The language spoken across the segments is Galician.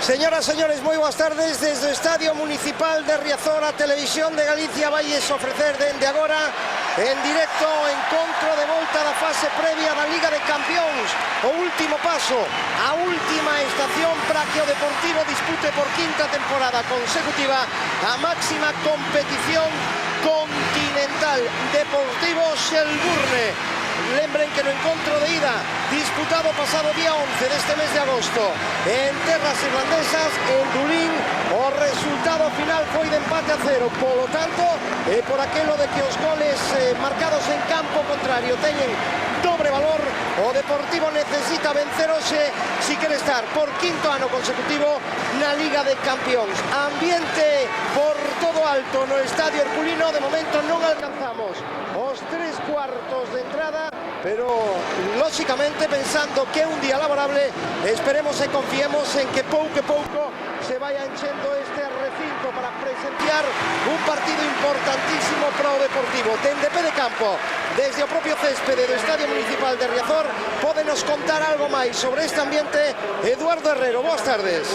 Señoras, señores, moi boas tardes desde o Estadio Municipal de Riazor. A Televisión de Galicia vailles ofrecer dende agora en directo o encontro de volta da fase previa da Liga de Campións. O último paso, a última estación para que o Deportivo dispute por quinta temporada consecutiva a máxima competición continental. Deportivo Selburne. Lembren que no encontro de ida disputado pasado día 11 deste mes de agosto en terras irlandesas, en Dublín, o resultado final foi de empate a 0. Polo tanto, por aquelo de que os goles marcados en campo contrario teñen dobre valor, o Deportivo necesita vencer hoxe si quere estar por quinto ano consecutivo na Liga de Campións. Ambiente por todo alto no Estadio Herculino. De momento non alcanzamos os 3/4 de entrada, pero lógicamente pensando que é un día laborable, esperemos e confiemos en que pouco a pouco se vaya enchendo este recinto para presenciar un partido importantísimo para o Deportivo. Dende pé de campo, desde o propio céspede do Estadio Municipal de Riazor, pódenos contar algo máis sobre este ambiente Eduardo Herrero. Boas tardes.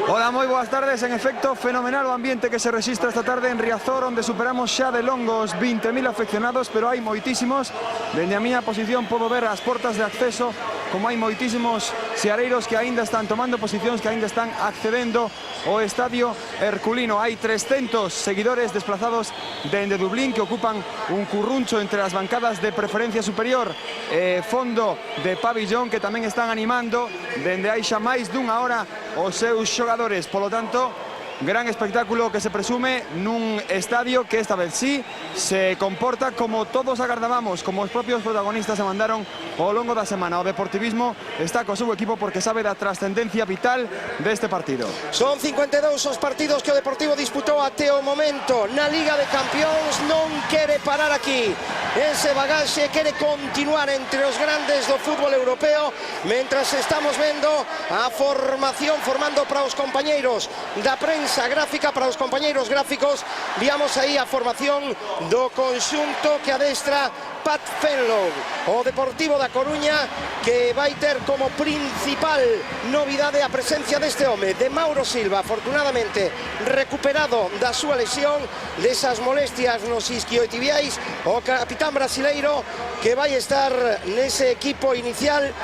Hola, moi boas tardes. En efecto, fenomenal o ambiente que se rexistra esta tarde en Riazor, onde superamos xa de longo os 20.000 afeccionados, pero hai moitísimos. Dende a miña posición podo ver as portas de acceso como hai moitísimos seareiros que aínda están tomando posicións, que aínda están accedendo ao Estadio Herculino. Hai 300 seguidores desplazados dende Dublín que ocupan un curruncho entre as bancadas de preferencia superior e fondo de pabillón, que tamén están animando dende hai xa máis dunha hora os seus xogadores. Polo tanto, gran espectáculo que se presume nun estadio que esta vez sí se comporta como todos agardábamos, como os propios protagonistas se mandaron ao longo da semana. O deportivismo está co seu equipo porque sabe da trascendencia vital deste partido. Son 52 os partidos que o Deportivo disputou até o momento na Liga de Campións. Non quere parar aquí. Ese bagaxe quere continuar entre os grandes do fútbol europeo, mentras estamos vendo a formación formando para os compañeiros da prensa gráfica, para os compañeiros gráficos. Viamos aí a formación do conxunto que adestra Pat Fenlon, o Deportivo da Coruña, que vai ter como principal novidade a presencia deste home, de Mauro Silva, afortunadamente recuperado da súa lesión, desas molestias nos isquiotibiais. O capitán brasileiro que vai estar nese equipo inicial,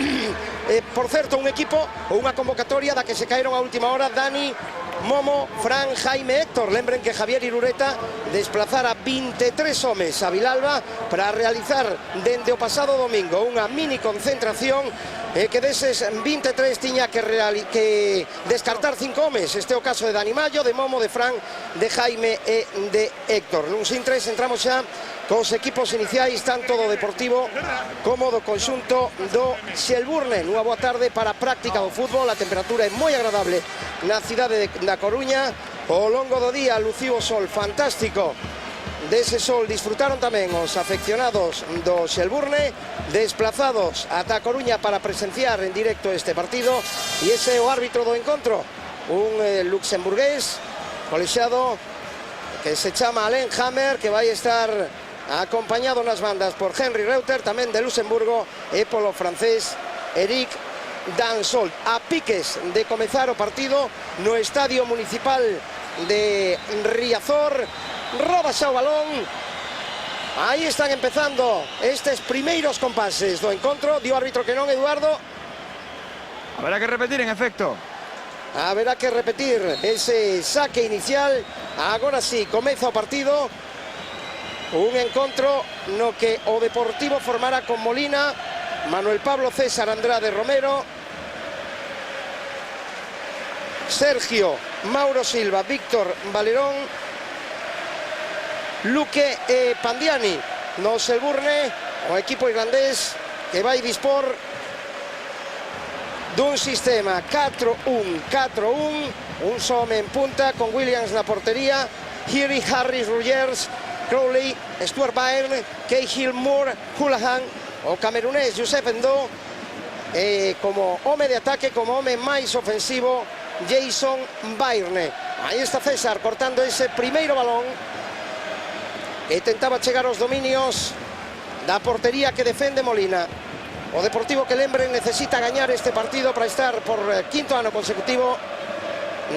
por certo, un equipo ou unha convocatoria da que se caeron a última hora Dani, Momo, Fran, Jaime, Héctor. Lembren que Javier Irureta desplazara 23 homes a Vilalba para realizar dende o pasado domingo unha mini concentración, que deses 23 tiña que descartar 5 homes. Este é o caso de Dani Mallo, de Momo, de Fran, de Jaime e de Héctor. Nun sin tres entramos xa cos equipos iniciais tanto do Deportivo como do conxunto do Selburne. Unha boa tarde para a práctica do fútbol. A temperatura é moi agradable na cidade da Coruña. Ao longo do día luciu o sol fantástico. Dese sol disfrutaron tamén os afeccionados do Selburne, desplazados ata a Coruña para presenciar en directo este partido. E ese é o árbitro do encontro, un luxemburgués colexiado que se chama Alain Hammer, que vai estar acompañado nas bandas por Henry Reuter, tamén de Luxemburgo, e polo francés Eric Dansolt. A piques de comezar o partido no Estadio Municipal de Riazor. Roda xa o balón. Aí están empezando estes primeiros compases do encontro. Dio árbitro que non, Eduardo. Haberá que repetir, en efecto. Haberá que repetir ese saque inicial. Agora sí, comeza o partido. Un encontro no que o Deportivo formará con Molina, Manuel Pablo César Andrade Romero, Sergio Mauro Silva, Víctor Valerón, Luque e Pandiani. No Selburne, o equipo irlandés que vai dispor dun sistema 4-1-4-1, un só home en punta con Williams na portería, Heary, Harris, Rogers, Crowley, Stuart Byrne, Cahill, Moore, Houlihan, o camerunés Youssef Endo, como home de ataque, como home máis ofensivo, Jason Byrne. Aí está César cortando ese primeiro balón que tentaba chegar aos dominios da portería que defende Molina. O Deportivo, que lembren, necesita gañar este partido para estar por quinto ano consecutivo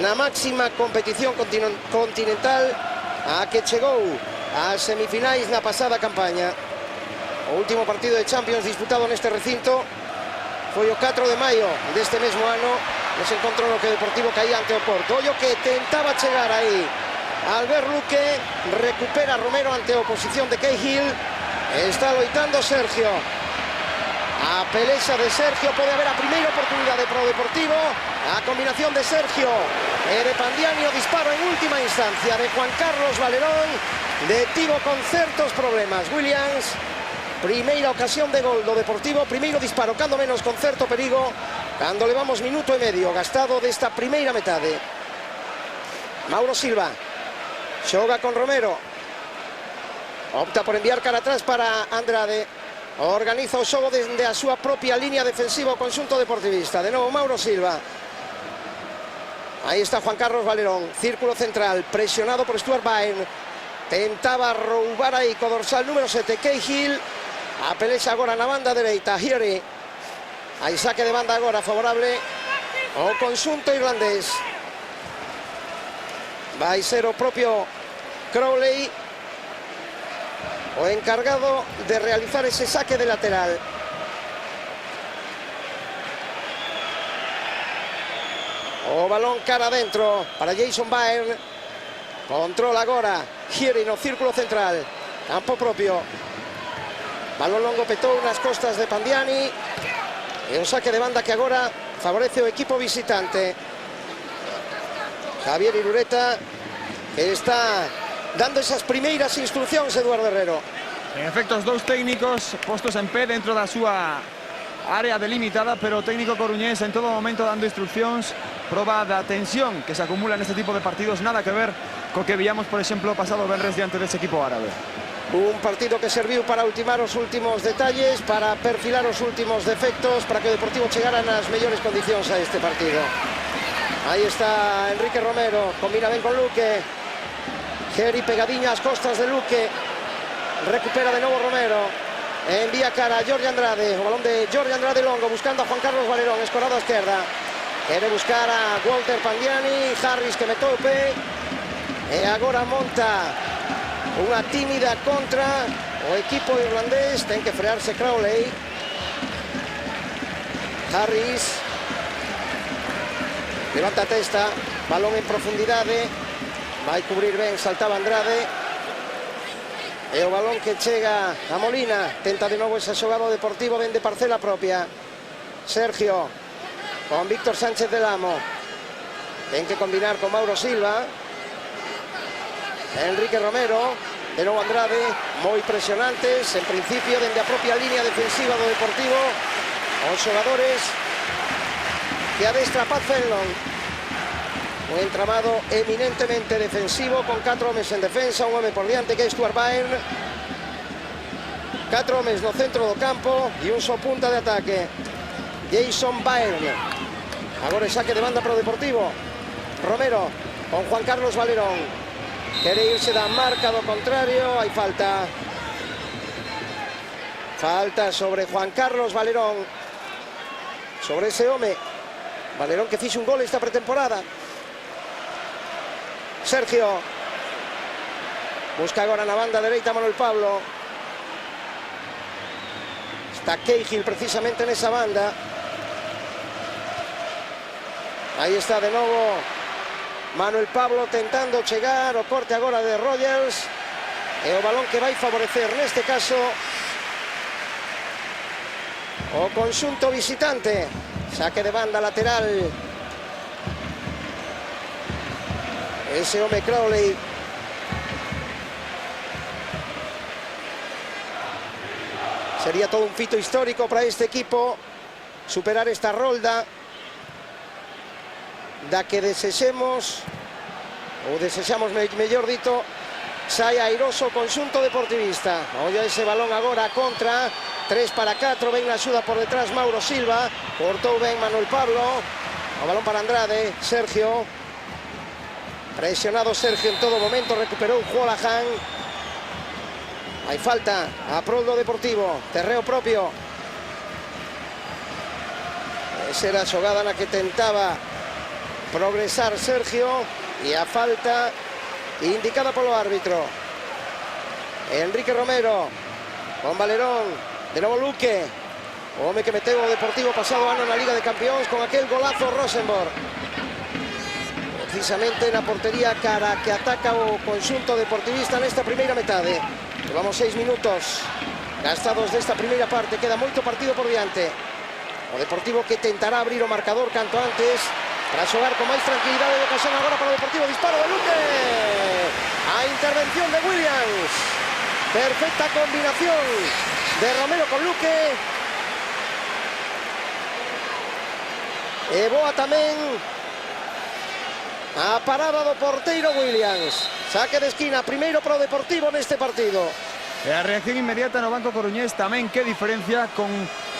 na máxima competición continental a que chegou a semifinais na pasada campaña. O último partido de Champions disputado neste recinto foi o 4 de maio deste mesmo ano, nese encontro no que o Deportivo caía ante o Porto. Ollo que tentaba chegar aí Albert Luque, recupera Romero ante a oposición de Cahill, está loitando Sergio. A pelexa de Sergio, pode haber a primeira oportunidade para o Deportivo. A combinación de Sergio e de Pandiani, o disparo en última instancia de Juan Carlos Valerón detivo con certos problemas Williams. Primeira ocasión de gol do Deportivo, primeiro disparo, cando menos con certo perigo, cando levamos minuto e medio gastado desta primeira metade. Mauro Silva xoga con Romero, opta por enviar cara atrás para Andrade, organiza o xogo dende a súa propia línea defensiva o conxunto deportivista. De novo Mauro Silva, aí está Juan Carlos Valerón, círculo central, presionado por Stuart Byrne, tentaba roubar aí co dorsal número 7 Cahill. A pelexa agora na banda dereita Hiori, aí saque de banda agora favorable ao conxunto irlandés. Vai ser o propio Crowley o encargado de realizar ese saque de lateral. O balón cara adentro para Jason Byrne. Controla agora Hiori no círculo central, campo propio. Balón longo petou nas costas de Pandiani e o saque de banda que agora favorece o equipo visitante. Javier Irureta, que está dando esas primeiras instruccións, Eduardo Herrero. En efecto, os dous técnicos postos en pé dentro da súa área delimitada, pero o técnico coruñés en todo momento dando instruccións, proba da tensión que se acumula neste tipo de partidos, nada que ver co que víamos, por exemplo, pasado venres diante dese equipo árabe. Un partido que serviu para ultimar os últimos detalles, para perfilar os últimos defectos, para que o Deportivo chegara nas mellores condicións a este partido. Aí está Enrique Romero, combina ben con Luque. Geri pegadiña ás costas de Luque, recupera de novo Romero, envía cara a Jorge Andrade, o balón de Jorge Andrade longo, buscando a Juan Carlos Valerón, escorado a esquerda, quere buscar a Walter Pandiani, Harris que metou o pé, e agora monta unha tímida contra o equipo irlandés. Ten que frearse Crowley. Harris levanta a testa, balón en profundidade, vai cubrir ben, saltaba Andrade, e o balón que chega a Molina. Tenta de novo esa xogada Deportivo dende parcela propia. Sergio con Víctor Sánchez del Amo, ten que combinar con Mauro Silva. Enrique Romero, de novo Andrade, moi presionantes, en principio dende a propia línea defensiva do Deportivo, os xogadores que adestra Pat Fenlon. Un entramado eminentemente defensivo, con 4 homes en defensa, un home por diante que é Stuart Byrne, 4 homes no centro do campo e un só punta de ataque, Jason Byrne. Agora o saque de banda para o Deportivo. Romero con Juan Carlos Valerón, quere irse da marca do contrario, hai falta. Falta sobre Juan Carlos Valerón, sobre ese home. Valerón que fixe un gol esta pretemporada. Sergio busca agora na banda dereita Manuel Pablo. Está Cahill precisamente nesa banda. Aí está de novo Manuel Pablo tentando chegar, o corte agora de Rogers, e o balón que vai favorecer neste caso o conxunto visitante. Saque de banda lateral, ese home Crowley. Sería todo un fito histórico para este equipo superar esta rolda da que desexemos, ou desexamos mellor dito, saia airoso o conxunto deportivista. Olla ese balón agora contra, 3 para 4, ven na axuda por detrás Mauro Silva, cortou ben Manuel Pablo, o balón para Andrade, Sergio, presionado Sergio en todo momento, recuperou Huolahan. Hai falta a prol do Deportivo, terreo propio. Esa era a xogada na que tentaba progresar Sergio y a falta indicada por el árbitro. Enrique Romero con Valerón, de nuevo Luque. Home que meteu o Deportivo pasado ano na Liga de Campións con aquel golazo Rosenborg. Precisamente na portería cara que ataca o conxunto deportivista nesta primeira metade. Levamos 6 minutos gastados desta primeira parte, queda moito partido por diante. O Deportivo que tentará abrir o marcador canto antes para xogar con máis tranquilidade de ocasión agora para o Deportivo. Disparo de Luque. A intervención de Williams. Perfecta combinación de Romero con Luque. E boa tamén a parada do porteiro Williams. Saque de esquina, primeiro para o Deportivo neste partido. E a reacción inmediata no banco coruñés tamén, que diferencia con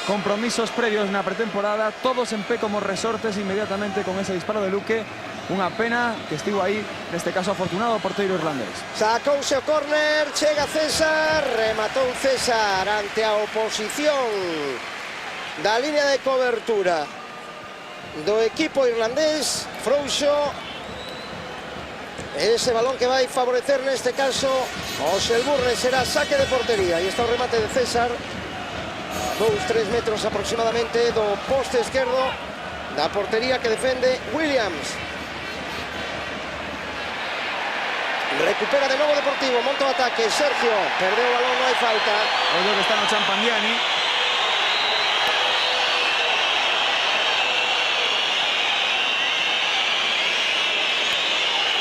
compromisos previos na pretemporada, todos en pé como resortes inmediatamente con ese disparo de Luque. Unha pena que estivo aí, neste caso afortunado o porteiro irlandés. Sacouse o córner, chega César, rematou César ante a oposición da línea de cobertura do equipo irlandés. Frouxo, ese balón que vai favorecer neste caso o Selburne, será saque de portería. E está o remate de César, 2-3 metros aproximadamente do poste esquerdo da portería que defende Williams. Recupera de novo Deportivo, monta o ataque, Sergio, perdeu o balón, non hai falta. Ollo que está no Champandiani.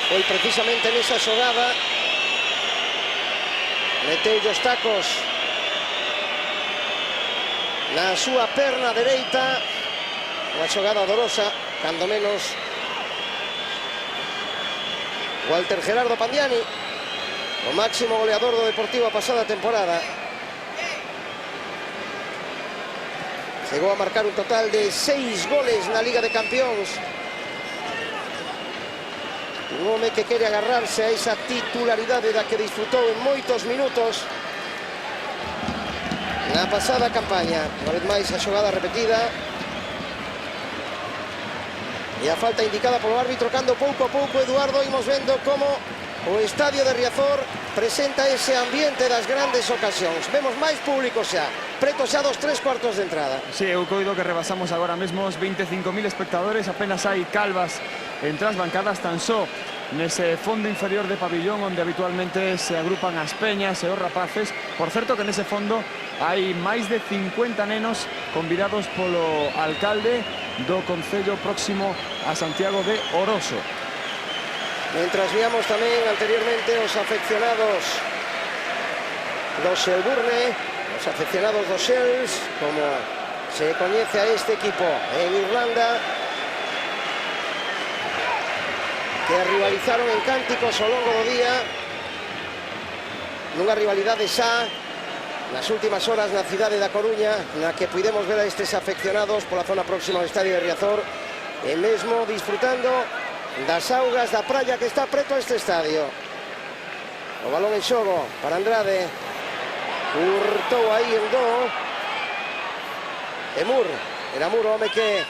Foi precisamente nesa xogada, meteu os tacos na súa perna dereita, unha xogada dorosa, cando menos. Walter Gerardo Pandiani, o máximo goleador do Deportivo a pasada temporada, chegou a marcar un total de 6 goles na Liga de Campións. Un home que quere agarrarse a esa titularidade da que disfrutou en moitos minutos na pasada campaña. Unha vez máis a xogada repetida e a falta indicada polo árbitro, cando pouco a pouco, Eduardo, imos vendo como o estadio de Riazor presenta ese ambiente das grandes ocasións. Vemos máis público xa, preto xa dos 3/4 de entrada. Sí, eu coido que rebasamos agora mesmo os 25.000 espectadores. Apenas hai calvas entre as bancadas, tan só nese fondo inferior de pabillón onde habitualmente se agrupan as peñas e os rapaces. Por certo que nese fondo hai máis de 50 nenos convidados polo alcalde do concello próximo a Santiago de Oroso. Mientras víamos tamén anteriormente os afeccionados do Selburne, os afeccionados do Shells, como se coñece a este equipo en Irlanda, que rivalizaron en cánticos ao longo do día, nunha rivalidade xa nas últimas horas na cidade da Coruña, na que pudemos ver a estes afeccionados pola zona próxima ao estadio de Riazor, e mesmo disfrutando das augas da praia que está preto a este estadio. O balón en xogo para Andrade, hurtou aí el do, e Mur, era Mur o home que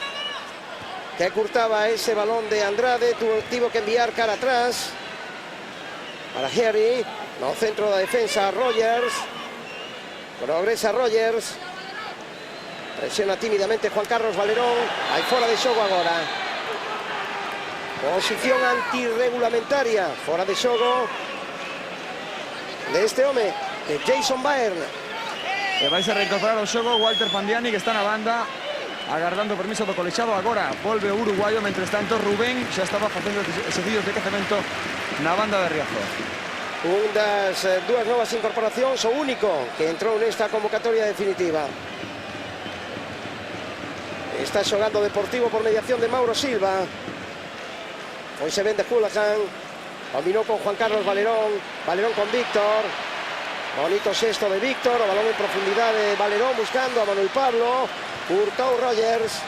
curtaba ese balón de Andrade, tivo que enviar cara atrás para Harry, no centro da defensa Rogers, progresa Rogers, presiona tímidamente Juan Carlos Valerón, hai fora de xogo agora, posición antirregulamentaria, fora de xogo de este home, de Jason Byrne. E vai se reincorporar ao xogo Walter Pandiani, que está na banda agardando permiso do colexado. Agora volve o uruguayo, mentres tanto Rubén xa estaba facendo exercicios de quecemento na banda de Riazor. Un das dúas novas incorporacións, o único que entrou nesta convocatoria definitiva. Está xogando Deportivo por mediación de Mauro Silva. Hoy se ven de Hulahan, combinó con Juan Carlos Valerón, Valerón con Víctor, bonito sexto de Víctor, o balón en profundidad de Valerón buscando a Manuel Pablo, hurtou Rogers,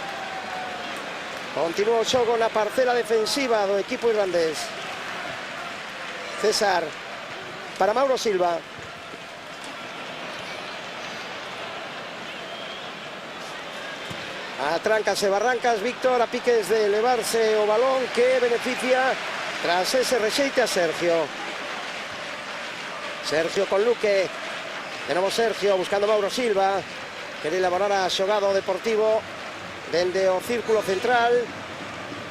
continúa o xogo na parcela defensiva do equipo irlandés. César para Mauro Silva, a trancas e barrancas Víctor, a piques de elevarse o balón que beneficia tras ese rexeite a Sergio. Sergio con Luque, de novo Sergio buscando Mauro Silva, quere elaborar a xogada o Deportivo dende o círculo central,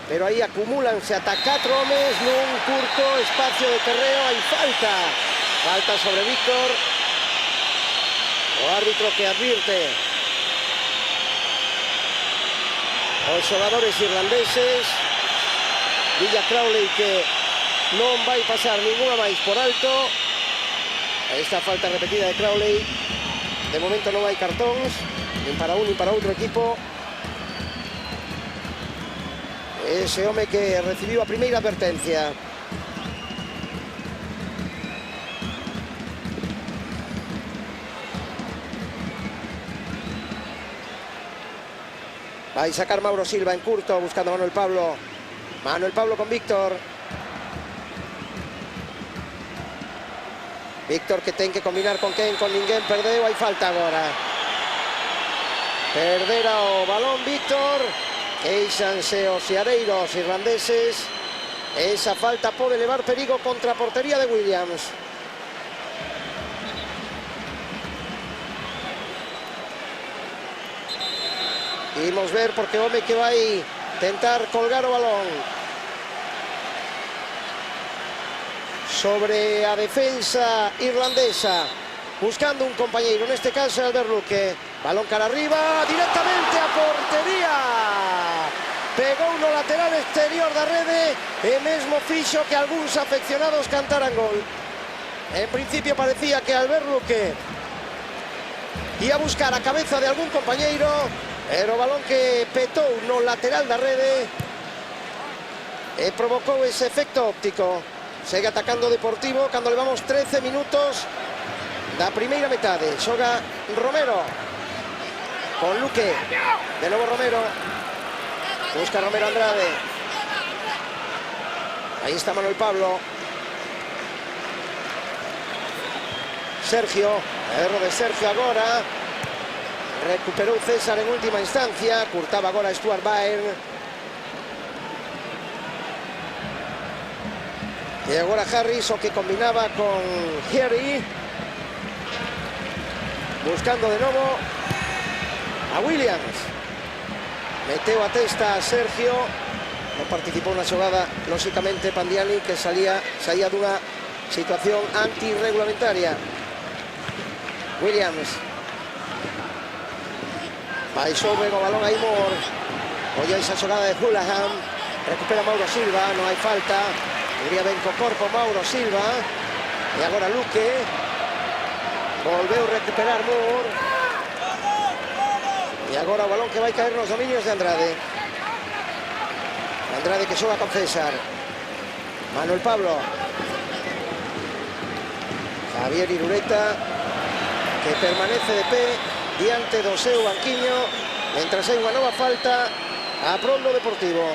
pero aí acumúlanse ata 4 homes nun curto espacio de terreo. Hai falta sobre Víctor, o árbitro que advirte os xogadores irlandeses. Villa Crowley que non vai pasar ninguna máis por alto. Esta falta repetida de Crowley, de momento non hai cartóns nin para un nin para outro equipo. Ese home que recibiu a primeira advertencia. Vai sacar Mauro Silva en curto, buscando a Manuel Pablo. Manuel Pablo con Víctor. Víctor que ten que combinar con quen, con ninguén, perdeu, hai falta agora. Perdera o balón Víctor, queixanse os seareiros irlandeses. Esa falta pode levar perigo contra a portería de Williams. Imos ver porque o home que vai tentar colgar o balón sobre a defensa irlandesa, buscando un compañeiro, neste caso Albert Luque. Balón cara arriba, directamente a portería. Pegou no lateral exterior da rede e mesmo fixo que algúns afeccionados cantaran gol. En principio parecía que Albert Luque ia buscar a cabeza de algún compañeiro, pero o balón que petou no lateral da rede e provocou ese efecto óptico. Segue atacando o Deportivo cando levamos 13 minutos da primeira metade. Xoga Romero con Luque, de novo Romero, busca Romero Andrade. Aí está Manuel Pablo. Sergio, erro de Sergio agora. Recuperou César en última instancia, curtaba agora Stuart Byrne. E agora Harris, o que combinaba con Harry, buscando de novo a Williams. Meteu a testa a Sergio, non participou na xogada, lóxicamente Pandiani, que saía dunha situación antirregulamentaria. Williams baixou ben o balón a Imor. Olla esa xogada de Houlihan, recupera Mauro Silva, non hai falta. Iría ben co corpo Mauro Silva. E agora Luque. Volveu recuperar Moore. E agora o balón que vai caer nos dominios de Andrade. Andrade que xoga con César. Manuel Pablo. Javier Irureta, que permanece de pé diante do seu banquiño, mentras hai unha nova falta a prol do Deportivo.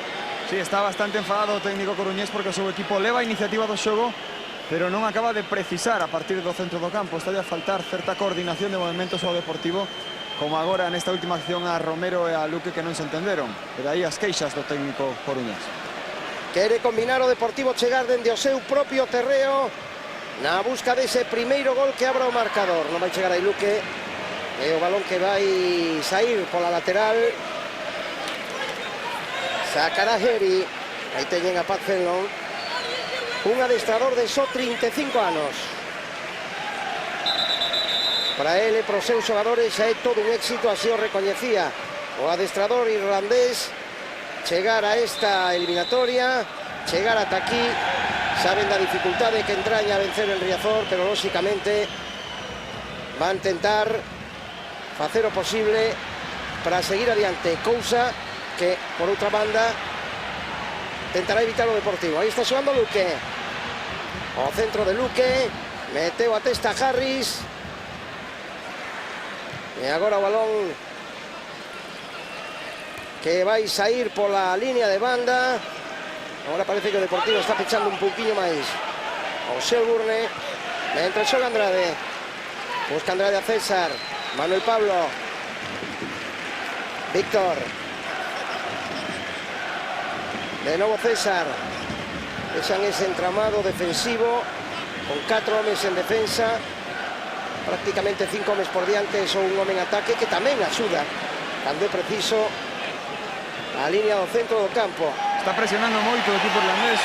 Sí, está bastante enfadado o técnico coruñés porque o seu equipo leva a iniciativa do xogo, pero non acaba de precisar a partir do centro do campo. Está a faltar certa coordinación de movimentos ao Deportivo, como agora nesta última acción a Romero e a Luque, que non se entenderon. Pero aí as queixas do técnico coruñés. Quere combinar o Deportivo, chegar dende o seu propio terreo na busca dese primeiro gol que abra o marcador. Non vai chegar aí Luque, e o balón que vai sair pola lateral. Sacará Harry. Aí teñen a Pat Fenlon, un adestrador de só 35 anos. Para ele, para os seus xogadores, é todo un éxito, así o recoñecía o adestrador irlandés. Chegar a esta eliminatoria, chegar ata aquí, saben da dificultade que entraña a vencer el Riazor, pero lóxicamente van tentar facer o posible para seguir adiante, cousa que, por outra banda, tentará evitar o Deportivo. Aí está xogando Luque. O centro de Luque, meteu a testa Harris. E agora o balón que vai sair pola línea de banda. Agora parece que o Deportivo está pechando un pouquinho máis o Selburne, mentre xoga Andrade. Busca Andrade a César. Manuel Pablo. Víctor. De novo César. Echan ese entramado defensivo con 4 homes en defensa, prácticamente 5 homes por diante, son un home en ataque que tamén axuda cando é preciso a línea do centro do campo. Está presionando moito o equipo irlandés.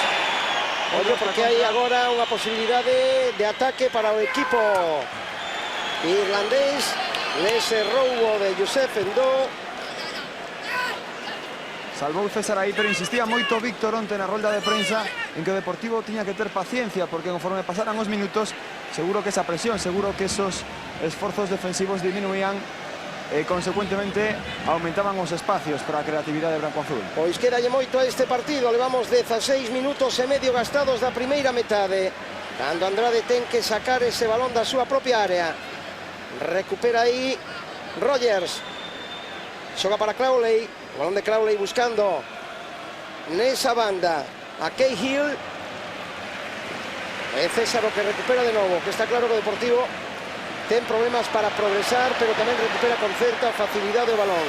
Ollo, porque hai agora unha posibilidade de ataque para o equipo irlandés nese roubo de Youssef Endo. Salvou César aí, pero insistía moito Víctor onte na rolda de prensa en que o Deportivo tiña que ter paciencia, porque conforme pasaran os minutos, seguro que esa presión, seguro que esos esforzos defensivos disminuían e, consecuentemente, aumentaban os espacios para a creatividade branco-azul. Pois quedalle moito a este partido, levamos 16 minutos e medio gastados da primeira metade, cando Andrade ten que sacar ese balón da súa propia área. Recupera aí Rogers, xoga para Crowley. Balón de Crowley buscando nesa banda a Cahill. É César o que recupera de novo, que está claro que o Deportivo ten problemas para progresar, pero tamén recupera con certa facilidade o balón.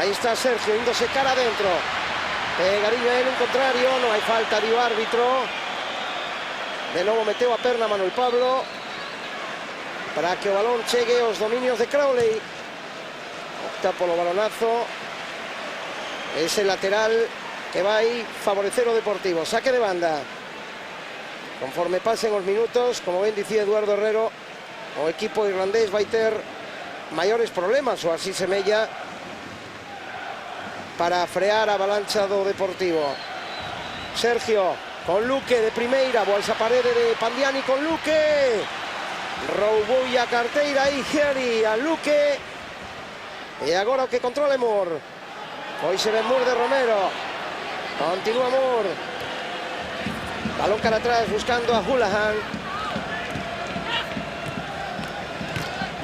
Aí está Sergio, índose cara adentro. Pegaría en un contrario, non hai falta, dio árbitro. De novo meteu a perna Manuel Pablo para que o balón chegue aos dominios de Crowley. Opta polo balonazo. Ese lateral que vai favorecer o Deportivo. Saque de banda. Conforme pasen os minutos, como ben dicía Eduardo Herrero, o equipo irlandés vai ter maiores problemas, ou así semella, para frear a avalancha do Deportivo. Sergio con Luque de primeira, boa esa parede de Pandiani con Luque. Roubou a carteira aí Geri a Luque. E agora o que controla Moore. Hoy se ve Moore de Romero. Continúa Moore. Balón cara atrás buscando a Houlihan.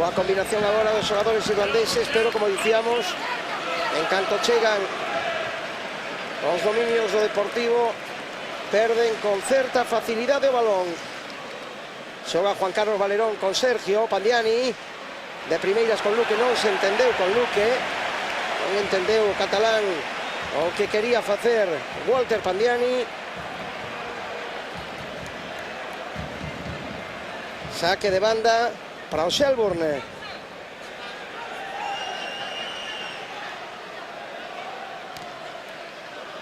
Boa combinación agora dos xogadores irlandeses, pero como dicíamos, en canto chegan os dominios do Deportivo, perden con certa facilidade o balón. Xoga Juan Carlos Valerón con Sergio Pandiani. De primeiras con Luque, non se entendeu con Luque. Non entendeu o catalán o que quería facer Walter Pandiani. Saque de banda para o Shelbourne.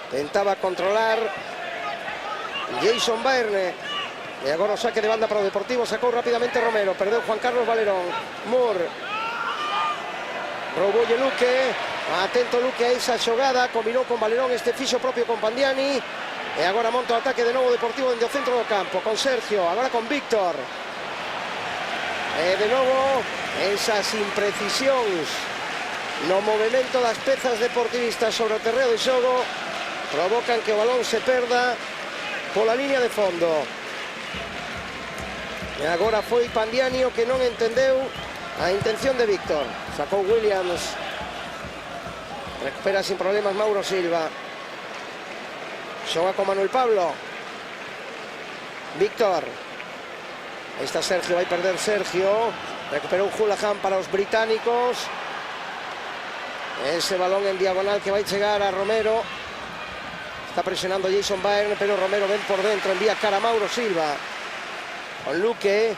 Tentaba controlar Jason Byrne. E agora o saque de banda para o Deportivo. Sacou rapidamente Romero. Perdeu Juan Carlos Valerón. Moore. Rouboulle Luque. Atento Luque a esa xogada. Combinou con Valerón, este fixo propio con Pandiani. E agora monta o ataque de novo Deportivo dentro do centro do campo. Con Sergio, agora con Víctor. E de novo esas imprecisións no movimento das pezas deportivistas sobre o terreo de xogo provocan que o balón se perda pola línea de fondo. E agora foi Pandiani o que non entendeu a intención de Víctor. Sacou Williams. Recupera sin problemas Mauro Silva. Xoga con Manuel Pablo. Víctor. Aí está Sergio, vai perder Sergio. Recuperou Houlihan para os británicos. Ese balón en diagonal que vai chegar a Romero. Está presionando Jason Byrne, pero Romero ven por dentro, envía cara a Mauro Silva. Con Luque.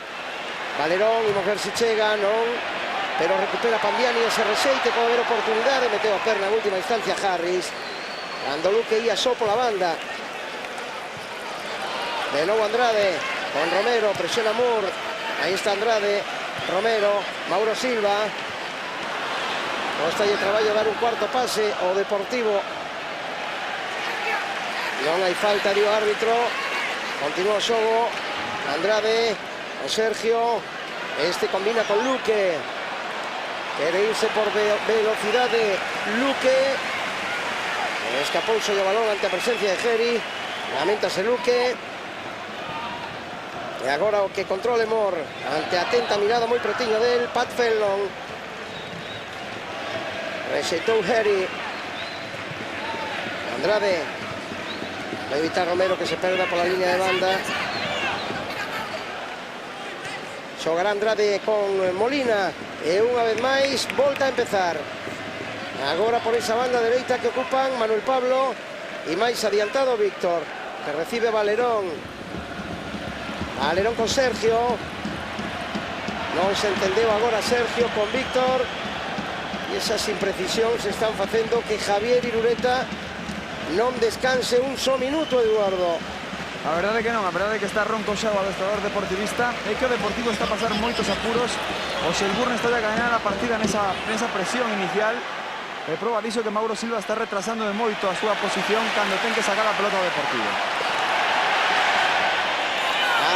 Valerón, imos ver se chega, non. Pero recupera Pandiani ese reseite, pode haber oportunidade, meteu a perna en última instancia Harris. Cando Luque ia só pola banda. De novo Andrade, con Romero, presiona Moore. Aí está Andrade, Romero, Mauro Silva. Costa lle traballo dar un cuarto pase ao Deportivo. Non hai falta, dio árbitro. Continúa o xogo. Andrade, o Sergio. Este combina con Luque. Quere irse por velocidade Luque. Escapouse o balón ante a presencia de Geri. Lamentase Luque. E agora o que controle Moore. Ante a atenta mirada moi pretiño del Pat Fenlon. Resetou Geri. Andrade. Vai evitar Romero que se perda pola línea de banda. Xogará Andrade con Molina. E unha vez máis volta a empezar. Agora por esa banda dereita que ocupan Manuel Pablo y más adiantado Víctor, que recibe Valerón. Valerón con Sergio. Non se entendeu agora Sergio con Víctor. E esas imprecisións están facendo que Javier Irureta non descanse un só minuto, Eduardo. A verdade que non, a verdade que está ronco xa o adestrador deportivista. É que o Deportivo está a pasar moitos apuros. O Selburne está a ganar a partida nesa presión inicial. E proba diso que Mauro Silva está retrasando de moito a súa posición cando ten que sacar a pelota ao Deportivo.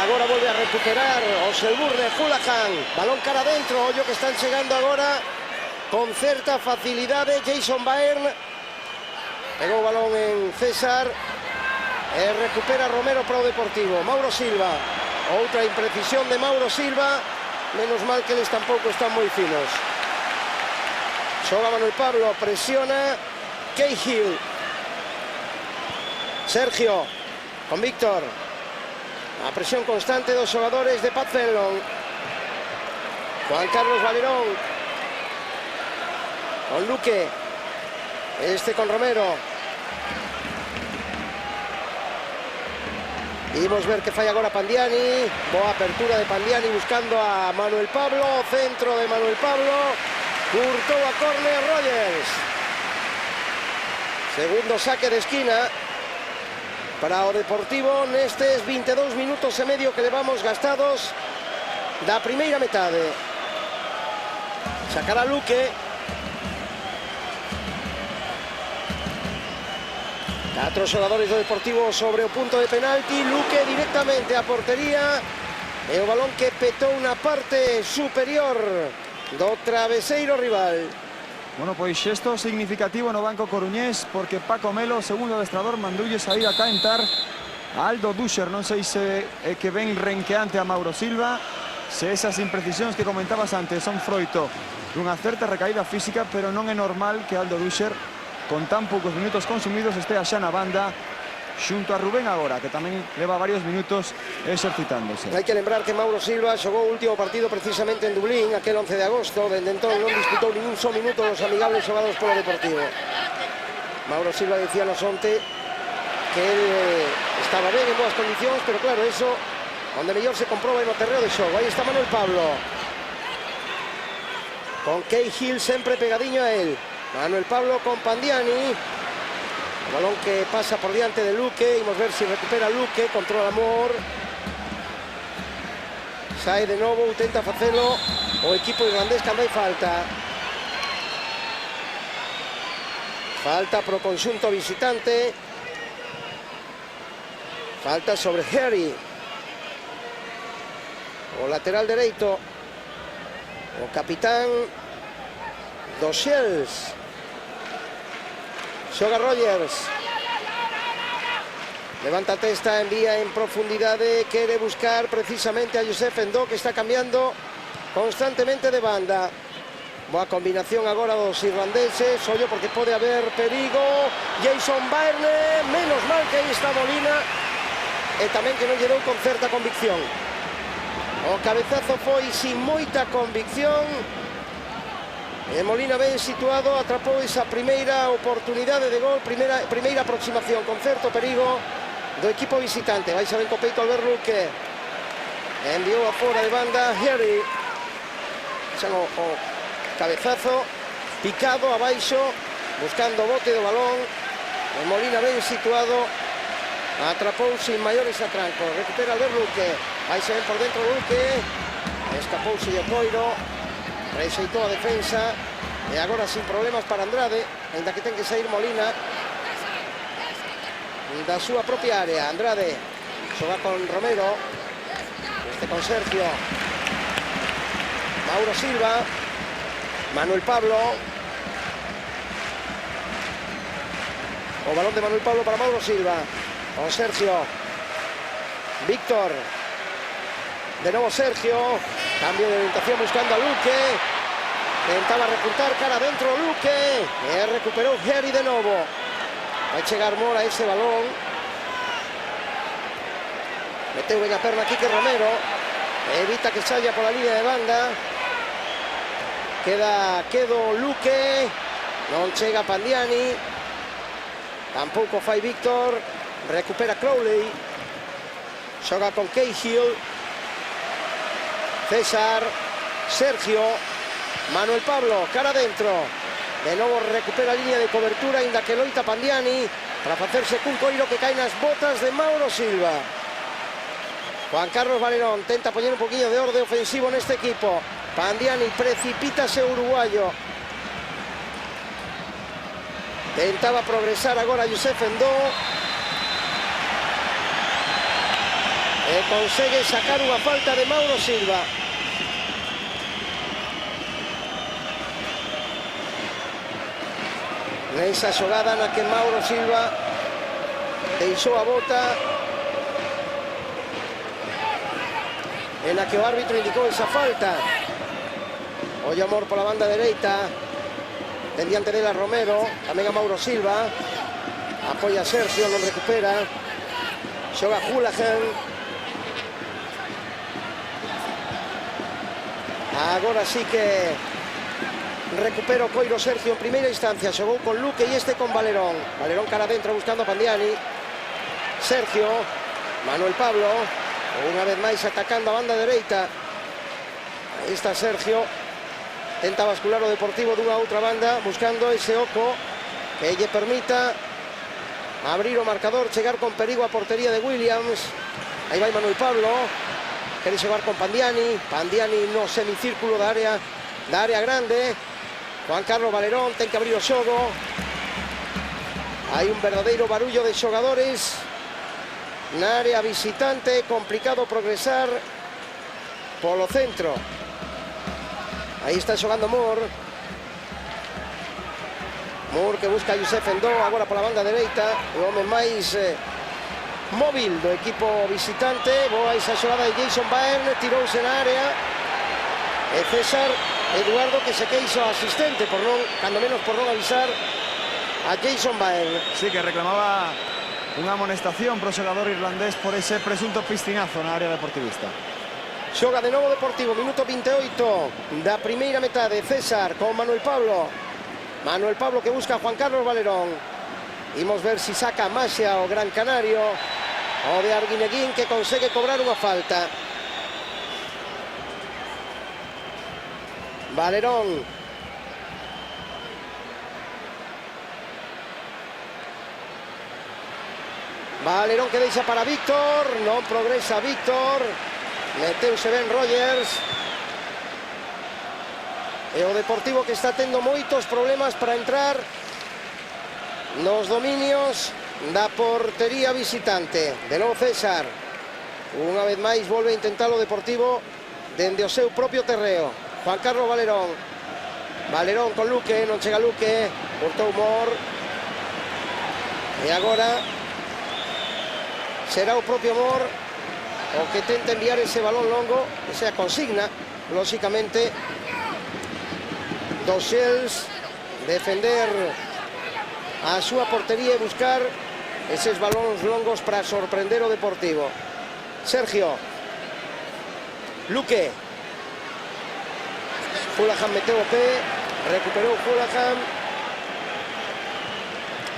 Agora volve a recuperar o Selburne, Hulahan. Balón cara adentro, ollo que están chegando agora con certa facilidade. Jason Byrne pegou o balón en César e recupera Romero para o Deportivo. Mauro Silva, outra imprecisión de Mauro Silva. Menos mal que eles tampouco están moi finos. Xoga Manuel Pablo, presiona Cahill. Sergio con Víctor. A presión constante dos xogadores de Pat Fenlon. Juan Carlos Valerón con Luque. Este con Romero. Imos ver que falla agora Pandiani. Boa apertura de Pandiani buscando a Manuel Pablo. Centro de Manuel Pablo. Curtou a córner Rogers. Segundo saque de esquina para o Deportivo nestes 22 minutos e medio que levamos gastados da primeira metade. Sacará Luque. 4 xogadores do Deportivo sobre o punto de penalti. Luque directamente a portería e o balón que petou na parte superior do traveseiro rival. Bueno, pois xesto significativo no banco coruñés porque Paco Melo, segundo adestrador, mandoulle sair a caentar a Aldo Duscher. Non sei se é que ven renqueante a Mauro Silva, se esas imprecisións que comentabas antes son froito dunha certa recaída física, pero non é normal que Aldo Duscher, con tan poucos minutos consumidos, estea xa na banda xunto a Rubén agora, que tamén leva varios minutos exercitándose. Hai que lembrar que Mauro Silva xogou o último partido precisamente en Dublín, aquel 11 de agosto. Dende entón non disputou ningún só minuto dos amigables xogados polo Deportivo. Mauro Silva dicía nos onte que él estaba ben, en boas condicións, pero claro, eso onde mellor se comproba no terreo de xogo. Aí está Manuel Pablo con Cahill sempre pegadiño a él. Manuel Pablo con Pandiani. O balón que pasa por diante de Luque. Imos ver si recupera Luque. Controla Amor. Sae de novo, intenta facelo o equipo irlandés cando hai falta. Falta pro conxunto visitante. Falta sobre Harry. O lateral dereito. O capitán dos Shells. Xoga Rogers. Levanta a testa, envía en profundidade. Quere buscar precisamente a Josef Endó, que está cambiando constantemente de banda. Boa combinación agora dos irlandeses. Ollo porque pode haber perigo. Jason Byrne. Menos mal que aí está Molina. E tamén que non lle dou con certa convicción. O cabezazo foi sin moita convicción. E Molina ben situado, atrapou esa primeira oportunidade de gol, primeira aproximación con certo perigo do equipo visitante. Vai xa ben co peito Albert Luque. Enviou a fora de banda Harry. Xan o cabezazo picado abaixo, buscando o bote do balón. E Molina ben situado, atrapou sin maiores atrancos. Recupera Albert Luque. Vai xa ben por dentro Luque. Escapouse o Coiro. Rexeitou a defensa e agora sin problemas para Andrade, ainda que ten que sair Molina da súa propia área. Andrade xoga con Romero, este con Sergio. Mauro Silva, Manuel Pablo. O balón de Manuel Pablo para Mauro Silva, con Sergio. Víctor. De novo Sergio. Cambio de orientación buscando a Luque. Tentaba recurtar cara adentro Luque. E recuperou Harry de novo. Vai chegar Mora a ese balón. Meteu ben a perna Quique Romero. Evita que saia pola línea de banda. Queda Luque. Non chega Pandiani. tampouco fai Víctor, recupera Crowley, xoga con Cahill, César, Sergio, Manuel Pablo, cara adentro, de novo recupera a línea de cobertura, ainda que loita Pandiani, para facerse cun coiro que cae nas botas de Mauro Silva. Juan Carlos Valerón tenta poñer un poquinho de orde ofensivo neste equipo. Pandiani, precipítase o uruguayo. Tentaba progresar agora Youssef Endó. E consegue sacar unha falta de Mauro Silva. Nesa xogada na que Mauro Silva deixou a bota, en la que o árbitro indicou esa falta. Ollo Amor pola banda dereita, ten diante dela Romero, tamén a Mauro Silva, apoia a Sergio, non recupera, xoga Hulahan. Agora sí que recupera o coiro Sergio en primeira instancia, xogou con Luque e este con Valerón. Valerón cara adentro buscando a Pandiani, Sergio, Manuel Pablo, unha vez máis atacando a banda dereita. Aí está Sergio, tenta bascular o Deportivo dunha outra banda, buscando ese oco que lle permita abrir o marcador, chegar con perigo a portería de Williams. Aí vai Manuel Pablo, quere xogar con Pandiani, Pandiani no semicírculo da área grande. Juan Carlos Valerón ten que abrir o xogo. Hai un verdadeiro barullo de xogadores na área visitante, complicado progresar polo centro. Aí está xogando Moore que busca a Youssef Endó, agora pola banda dereita, o home máis móvil do equipo visitante. Boa esa xogada de Jason Baern, tirouse na área, e César Eduardo que se queixo asistente por non, cando menos por non avisar a Jason Baern. Sí, que reclamaba unha amonestación pro xogador irlandés por ese presunto piscinazo na área deportivista. Xoga de novo Deportivo, minuto 28 da primeira metade. César con Manuel Pablo. Manuel Pablo que busca a Juan Carlos Valerón. Imos ver si saca a Maxia o Gran Canario. O de Arguineguín que consegue cobrar unha falta. Valerón. Valerón que deixa para Víctor. Non progresa Víctor. Meteuse Ben Rogers. E o Deportivo que está tendo moitos problemas para entrar nos dominios da portería visitante. De novo César. Unha vez máis volve a intentar o Deportivo dende o seu propio terreo. Juan Carlos Valerón. Valerón con Luque, non chega Luque. Cortou Moore. E agora será o propio Moore o que tenta enviar ese balón longo, que sea consigna, lóxicamente, dos Shells, defender a súa portería e buscar eses balóns longos para sorprender o Deportivo. Sergio, Luque, Hulahan meteu o pé, recuperou Hulahan,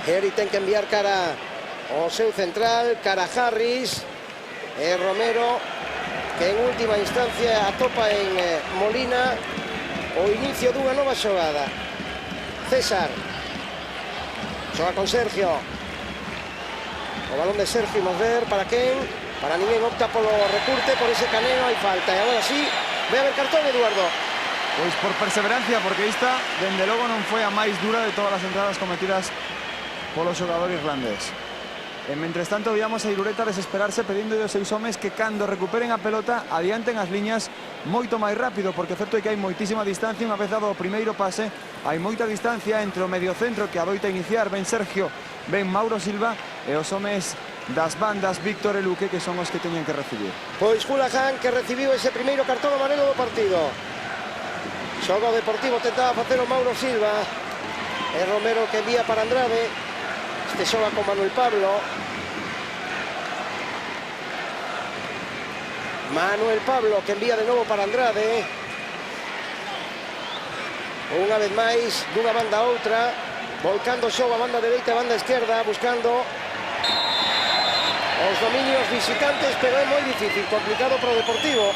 Harry ten que enviar cara ao seu central, cara a Harris, e Romero que en última instancia atopa en Molina o inicio dunha nova xogada. César xoga con Sergio, o balón de Sergio, imos ver para quen, para ninguén, opta polo recurte, por ese caneo, hai falta, e agora sí, vai haber cartón, Eduardo. Pois por perseverancia, porque esta, dende logo, non foi a máis dura de todas as entradas cometidas polo xogador irlandés. E mentres tanto víamos a Irureta desesperarse pedindo aos seus homes que cando recuperen a pelota adianten as liñas moito máis rápido, porque é certo que hai moitísima distancia. Unha vez dado o primeiro pase, hai moita distancia entre o mediocentro que adoita iniciar ben Sergio, ben Mauro Silva, e os homes das bandas Víctor e Luque, que son os que teñen que recibir. Pois Hulahan que recibiu ese primeiro cartón amarelo do partido. Xoga o Deportivo, tentaba facer o Mauro Silva, e Romero que envía para Andrade. Este xoga con Manuel Pablo. Manuel Pablo que envía de novo para Andrade. Unha vez máis, dunha banda a outra. volcando xogo a banda dereita e banda esquerda, buscando os dominios visitantes, pero é moi difícil, complicado para o Deportivo.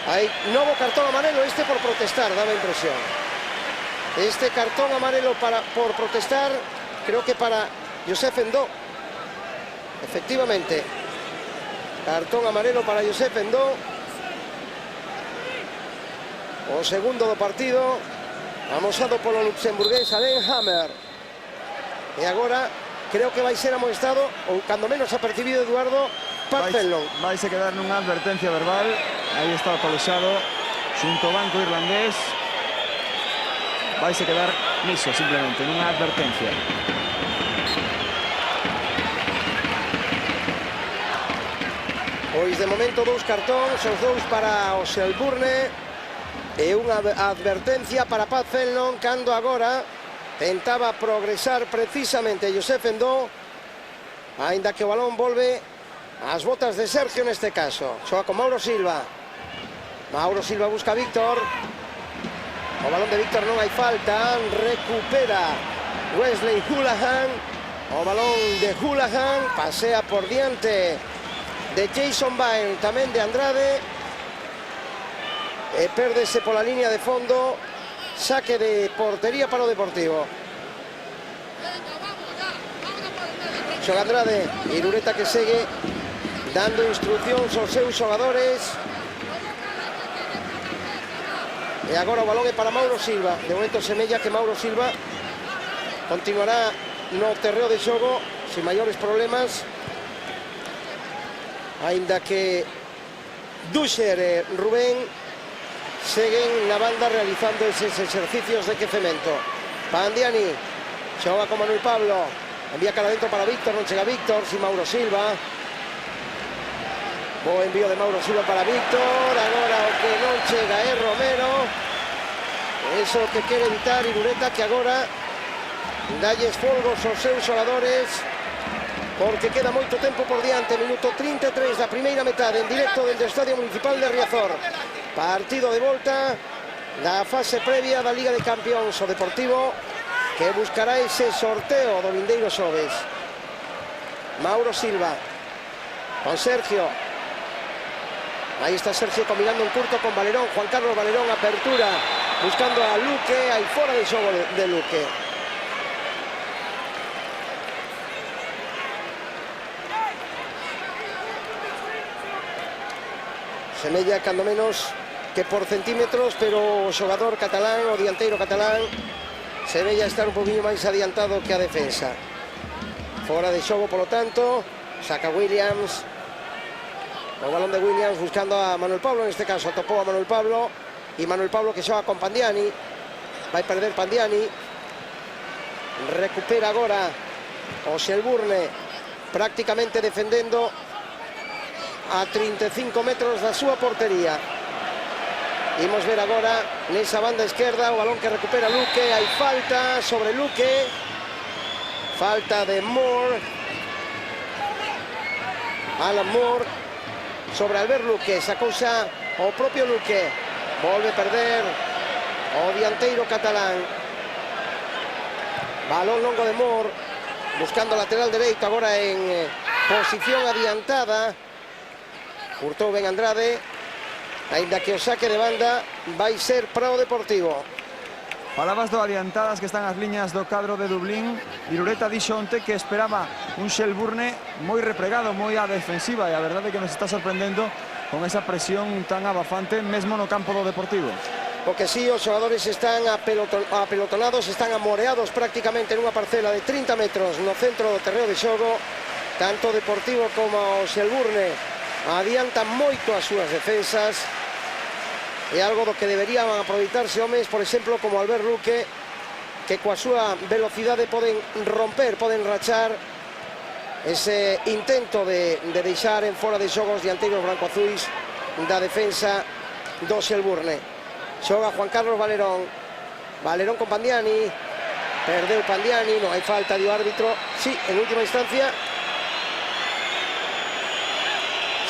Hai novo cartón amarelo, este por protestar, daba impresión. Este cartón amarelo por protestar, creo que para Josep Endó. Efectivamente, cartón amarelo para Josep Endó. O segundo do partido, amosado polo luxemburgués Alain Hammer. E agora creo que vai ser amonestado, ou cando menos apercibido, Eduardo, Pat Fenlon. Vais a quedar nunha advertencia verbal. Aí está o colexado xunto ao banco irlandés. Vais a quedar niso, simplemente, nunha advertencia. Pois de momento dous cartóns, os dous para o Selburne. E unha advertencia para Pat Fenlon, cando agora tentaba progresar precisamente Josep Endó, aínda que o balón volve ás botas de Sergio neste caso. Xoga con Mauro Silva. Mauro Silva busca a Víctor. O balón de Víctor, non hai falta. Recupera Wesley Hoolahan. O balón de Hoolahan pasea por diante de Jason Byrne, tamén de Andrade. E pérdese pola línea de fondo. Saque de portería para o Deportivo. Xoga Andrade, Irureta que segue dando instruccións aos seus xogadores. E agora o balón é para Mauro Silva. De momento semella que Mauro Silva continuará no terreo de xogo sin maiores problemas, aínda que Dusher e Rubén seguen na banda realizando eses exercicios de quecemento. Pandiani xoga con Manuel Pablo, envía cara dentro para Víctor, non chega Víctor, si Mauro Silva. Bo envío de Mauro Silva para Víctor, agora o que non chega é Romero. Eso que quere evitar Irureta, que agora dalles folgos aos seus xogadores, porque queda moito tempo por diante. Minuto 33 da primeira metade en directo dende o Estadio Municipal de Riazor. Partido de volta da fase previa da Liga de Campións. O Deportivo que buscará ese sorteo do vindeiro xoves. Mauro Silva con Sergio. Aí está Sergio combinando un curto con Valerón. Juan Carlos Valerón, apertura buscando a Luque. Aí fora de xogo de Luque. Semella cando menos que por centímetros, pero o xogador catalán, o dianteiro catalán, se veía estar un poquinho máis adiantado que a defensa. Fora de xogo, polo tanto, saca Williams. O balón de Williams buscando a Manuel Pablo, neste caso atopou a Manuel Pablo, e Manuel Pablo que xoga con Pandiani. Vai perder Pandiani. Recupera agora o Selburne, prácticamente defendendo a 35 metros da súa portería. Imos ver agora nesa banda esquerda o balón que recupera Luque. Hai falta sobre Luque. Falta de Moore. Alan Moore sobre Albert Luque. Sacouse o propio Luque. Volve a perder o dianteiro catalán. Balón longo de Moore, buscando lateral dereito, agora en posición adiantada. Hurtou ben Andrade, aínda que o saque de banda vai ser para o Deportivo. Falabas do adiantadas que están as liñas do cadro de Dublín. Irureta dixo onte que esperaba un Selburne moi replegado, moi á defensiva, e a verdade é que nos está sorprendendo con esa presión tan abafante mesmo no campo do Deportivo. Porque si, os xogadores están apelotonados, están amoreados prácticamente nunha parcela de 30 metros no centro do terreo de xogo. Tanto o Deportivo como o Selburne adiantan moito as súas defensas. É algo do que deberían aproveitarse homes, por exemplo, como Albert Luque, que coa súa velocidade poden romper, poden rachar ese intento de deixar en fora de xogos dianteiros branco-azuis da defensa do Selburne. Xoga Juan Carlos Valerón. Valerón con Pandiani. Perdeu Pandiani, non hai falta, dio árbitro. Sí, en última instancia.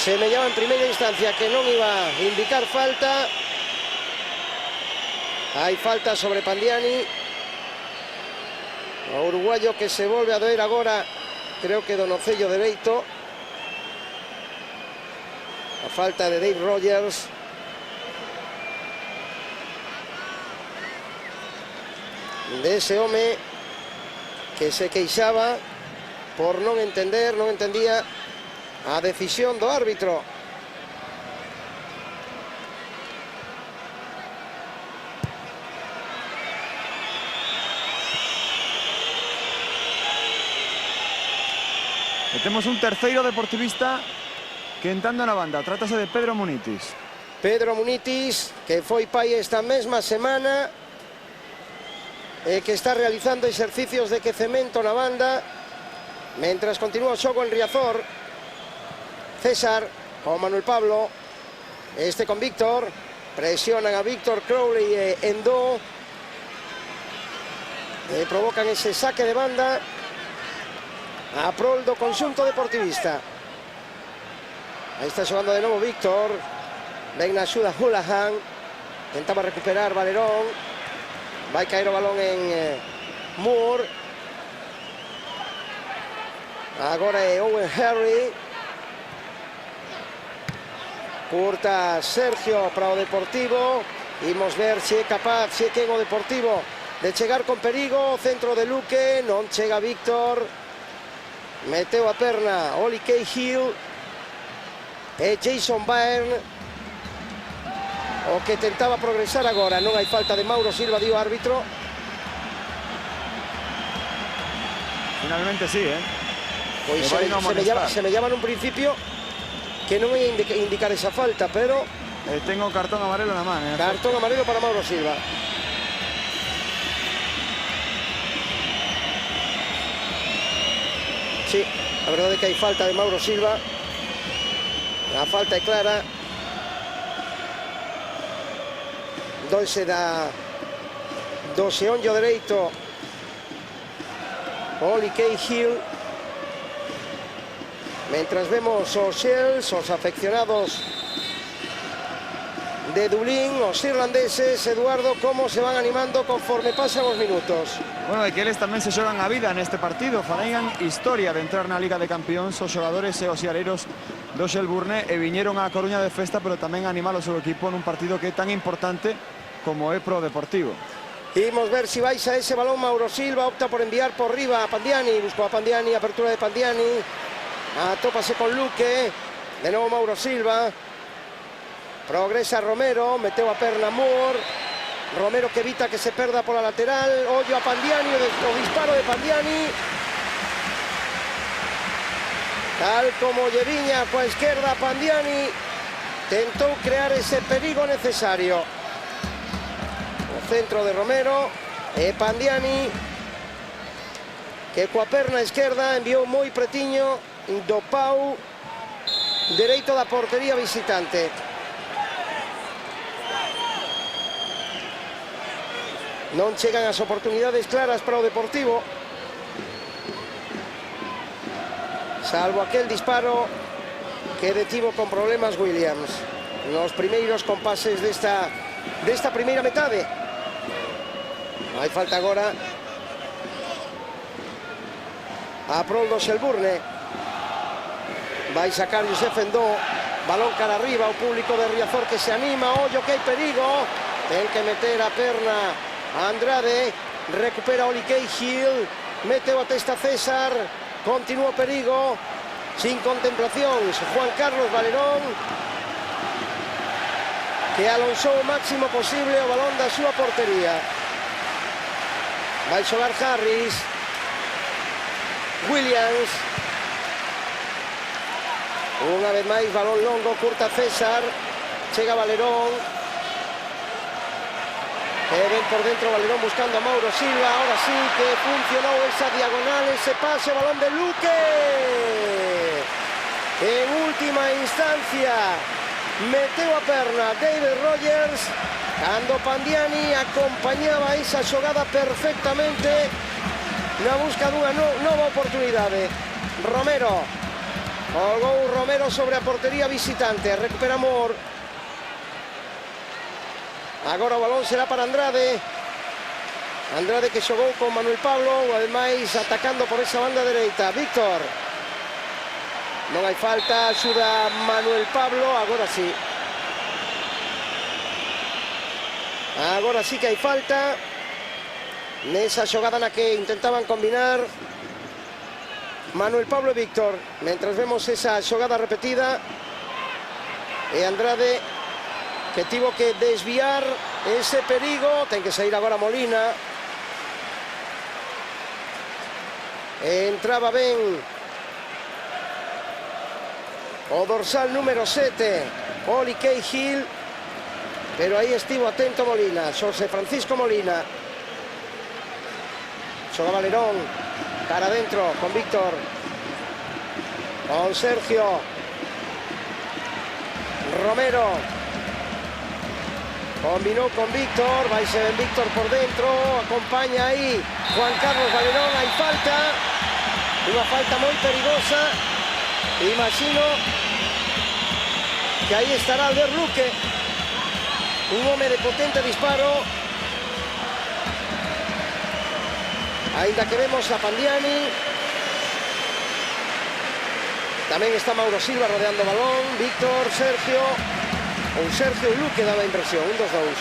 Semellaba en primeira instancia que non iba a indicar falta. Hay falta sobre Pandiani. O uruguayo que se volve a doer agora, creo que do nocello dereito. A falta de Dave Rogers. De ese home que se queixaba por non entendía a decisión do árbitro. E temos un terceiro deportivista que entrando na banda. Trátase de Pedro Munitis. Pedro Munitis, que foi pai esta mesma semana, que está realizando exercicios de quecemento na banda, mentras continúa o xogo en Riazor. César con Manuel Pablo, este con Víctor, presionan a Víctor, Crowley e Endo, provocan ese saque de banda a prol do conxunto deportivista. Aí está xogando de novo Víctor, ven na axuda Houlihan, tentaba recuperar Valerón, vai caer o balón en Moore. Agora é Owen Harry, curta Sergio para o Deportivo. Imos ver se é capaz, se é quen o Deportivo de chegar con perigo. Centro de Luque, non chega Víctor, meteu a perna Oli Cahill e Jason Byrne, o que tentaba progresar agora. Non hai falta de Mauro Silva, di o árbitro. Finalmente sí, Pois se me llama nun principio que non ia indicar esa falta, pero tengo cartón amarelo na man. Cartón amarelo para Mauro Silva. Sí, a verdade é que hai falta de Mauro Silva. A falta é clara. Doise do xeonllo dereito Oli Cahill. Mentras vemos os Shells, os afeccionados de Dublín, os irlandeses, Eduardo, como se van animando conforme pasan os minutos. Bueno, de que eles tamén se xogan a vida neste partido. Farían historia de entrar na Liga de Campións os xogadores e os iareiros do Shelburne, e viñeron á Coruña de festa, pero tamén a animar o seu equipo nun partido que é tan importante como é pro Deportivo. Imos ver se vais a ese balón. Mauro Silva opta por enviar por riba a Pandiani, buscou a Pandiani, apertura de Pandiani, atópase con Luque, de novo Mauro Silva, progresa Romero, meteu a perna Moore, Romero que evita que se perda pola lateral, ollo a Pandiani, o disparo de Pandiani, tal como lle viña coa esquerda. Pandiani tentou crear ese perigo necesario. O centro de Romero e Pandiani, que coa perna esquerda enviou moi pretiño do pau dereito da portería visitante. Non chegan as oportunidades claras para o Deportivo, salvo aquel disparo que detivo con problemas Williams nos primeiros compases desta primeira metade. Hai falta agora a prol do Shelburne. Vai sacar Josef Endó, balón cara arriba, o público de Riazor que se anima, ollo que hai perigo, ten que meter a perna a Andrade, recupera Oli Cahill, meteu a testa César, continúa o perigo, sin contemplacións, Juan Carlos Valerón, que alonsou o máximo posible o balón da súa portería. Vai xogar Harris, Williams, unha vez máis balón longo, curta César, chega Valerón, e ven por dentro Valerón buscando a Mauro Silva. Ahora sí que funcionou esa diagonal, ese pase, balón de Luque. En última instancia meteu a perna David Rogers, cando Pandiani acompañaba esa xogada perfectamente na busca dunha nova oportunidade. Romero, o gol Romero sobre a portería visitante, recupera Moore, Agora o balón será para Andrade. Andrade que xogou con Manuel Pablo, unha vez máis atacando por esa banda dereita. Víctor. Non hai falta, axuda Manuel Pablo, agora sí. Agora sí que hai falta. Nesa xogada na que intentaban combinar Manuel Pablo e Víctor. Mentras vemos esa xogada repetida. E Andrade que tivo que desviar ese perigo. Ten que sair agora Molina. Entraba ben o dorsal número 7, Oli Cahill, pero aí estivo atento Molina, Xosé Francisco Molina. Xoga Valerón, cara adentro con Víctor, con Sergio, Romero, combinó con Víctor, vaise ben Víctor por dentro, acompaña aí Juan Carlos Valerón, hai falta, unha falta moi perigosa, imagino que aí estará Albert Luque, un home de potente disparo, ainda que vemos a Pandiani, tamén está Mauro Silva rodeando o balón, Víctor, Sergio, ou Sergio e Luque daba a impresión, un dos dous.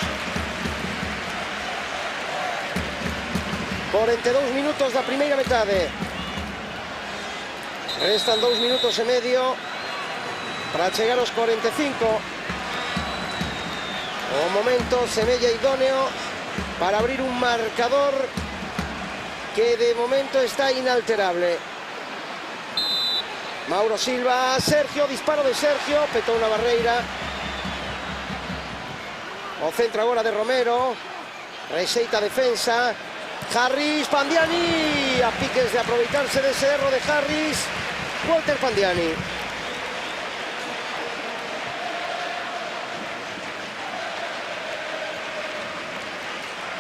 42 minutos da primeira metade. Restan 2 minutos e medio para chegar aos 45. O momento semella idóneo para abrir un marcador que de momento está inalterable. Mauro Silva, Sergio, disparo de Sergio, petou unha barreira. O centro agora de Romero, rexeita a defensa. Harris, Pandiani, a piques de aproveitarse dese erro de Harris. Walter Pandiani.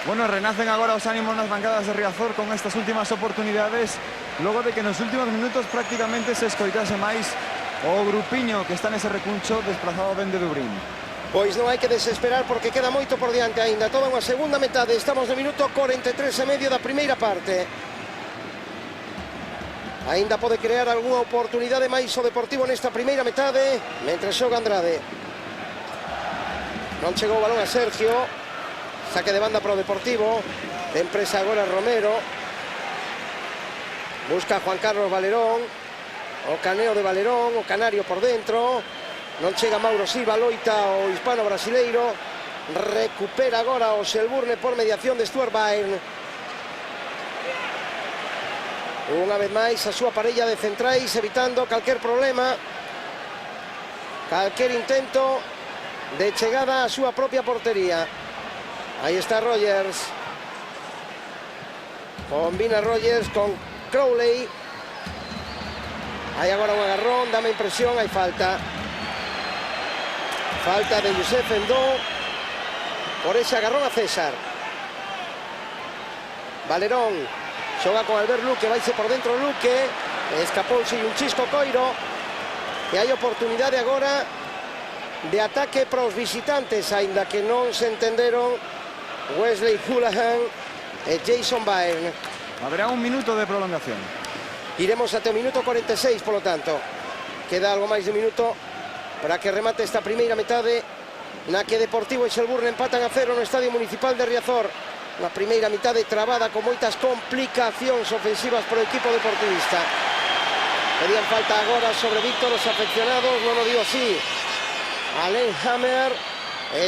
Bueno, renacen agora os ánimos nas bancadas de Riazor con estas últimas oportunidades, logo de que nos últimos minutos prácticamente se escoitase máis o grupiño que está nese recuncho desplazado ben de Dubrín. Pois non hai que desesperar porque queda moito por diante aínda, toda unha segunda metade, estamos no minuto 43 e medio da primeira parte. Aínda pode crear algunha oportunidade máis o Deportivo nesta primeira metade, mentre xoga Andrade. Non chegou o balón a Sergio, saque de banda para o Deportivo, de empresa agora Romero. Busca Juan Carlos Valerón, o caneo de Valerón, o canario por dentro. Non chega Mauro Silva, loita o hispano-brasileiro. Recupera agora o Selburne por mediación de Stuart Byrne. Unha vez máis a súa parella de centrais evitando calquer problema, calquer intento de chegada á súa propia portería. Aí está Rogers. Combina Rogers con Crowley. Hai agora un agarrón, dame impresión, hai falta. Falta de Youssef Endou por ese agarrón a César. Valerón xoga con Albert Luque, vaise por dentro Luque, escapouse un chisco Coiro, e hai oportunidade agora de ataque para os visitantes, aínda que non se entenderon Wesley Houlihan e Jason Byrne. Haberá un minuto de prolongación. Iremos até o minuto 46, polo tanto. Queda algo máis de un minuto para que remate esta primeira metade, na que Deportivo e Selburne empatan a 0 no Estadio Municipal de Riazor. Na primeira mitade trabada con moitas complicacións ofensivas para o equipo deportivista. Pedían falta agora sobre Víctor, os afeccionados, non o digo así. Alain Hammer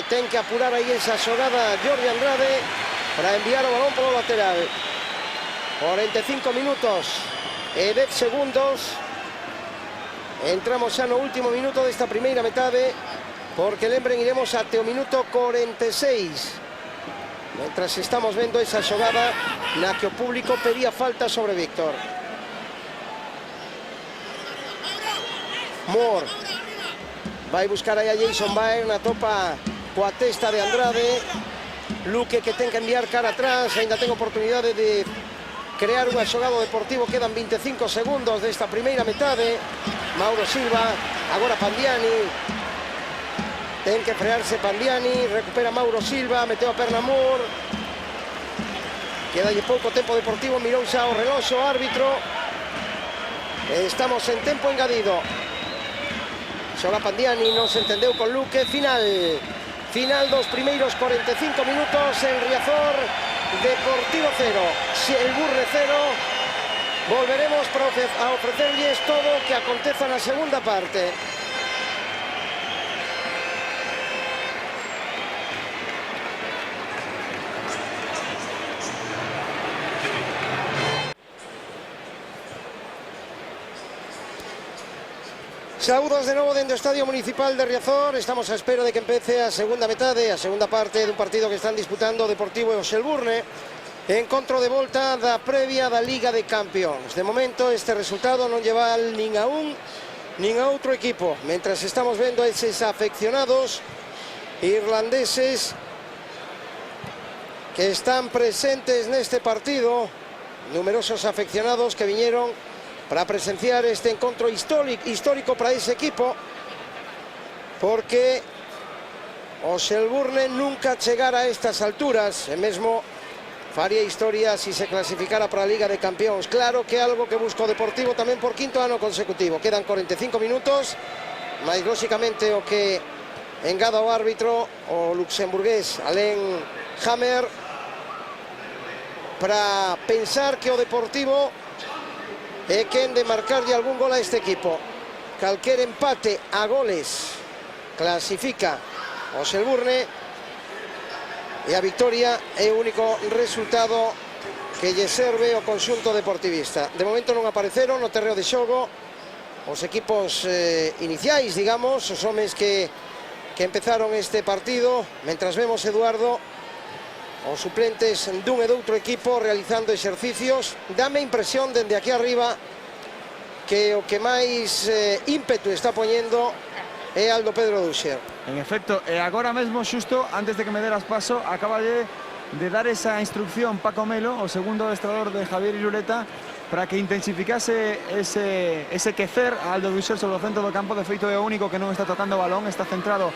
ten que apurar aí esa xogada Jordi Andrade para enviar o balón polo lateral. 45 minutos e 10 segundos. Entramos xa no último minuto desta primeira metade, porque lembren, iremos até o minuto 46. Mentras estamos vendo esa xogada na que o público pedía falta sobre Víctor. Moore vai buscar aí a Jason Byrne, na topa coa testa de Andrade. Luque que ten que enviar cara atrás, ainda ten oportunidade de crear unha xogada Deportivo. Quedan 25 segundos desta primeira metade. Mauro Silva, agora Pandiani. ten que frearse Pandiani, recupera Mauro Silva, meteu a perna Moore. Queda pouco tempo deportivo, mirou xa o reloxo, árbitro. Estamos en tempo engadido. Xoga Pandiani, non se entendeu con Luque. Final dos primeiros 45 minutos en Riazor. Deportivo 0, Selburne 0. Volveremos a ofrecerlles todo o que aconteza na segunda parte. Saúdos de novo dentro do Estadio Municipal de Riazor. Estamos a espera de que empece a segunda metade, a segunda parte dun partido que están disputando o Deportivo e o Selburne. Encontro de volta da previa da Liga de Campións. De momento este resultado non lleva nin a un nin a outro equipo. Mentras estamos vendo a eses afeccionados irlandeses que están presentes neste partido, numerosos afeccionados que viñeron para presenciar este encontro histórico para ese equipo, porque o Selburne nunca chegara a estas alturas, e mesmo faría historia si se clasificara para a Liga de Campións. Claro que é algo que busca o Deportivo tamén por quinto ano consecutivo. Quedan 45 minutos, mais lóxicamente o que engada o árbitro, o luxemburgués Alain Hammer, para pensar que o Deportivo é quen de marcarlle algún gol a este equipo. Calquer empate a goles clasifica o Selburne, e a victoria é o único resultado que lle serve ao conxunto deportivista. De momento non apareceron no terreo de xogo os equipos iniciais, digamos, os homes que empezaron este partido, mentras vemos, Eduardo, os suplentes dun e doutro equipo realizando exercicios. Dame impresión dende aquí arriba que o que máis ímpetu está poñendo é Aldo Pedro Duxer. En efecto, e agora mesmo, xusto antes de que me deras paso, acaba de dar esa instrucción Paco Melo, o segundo adestrador de Javier Irureta, para que intensificase ese quecer a Aldo Duxer sobre o centro do campo. De feito é o único que non está tocando o balón, está centrado,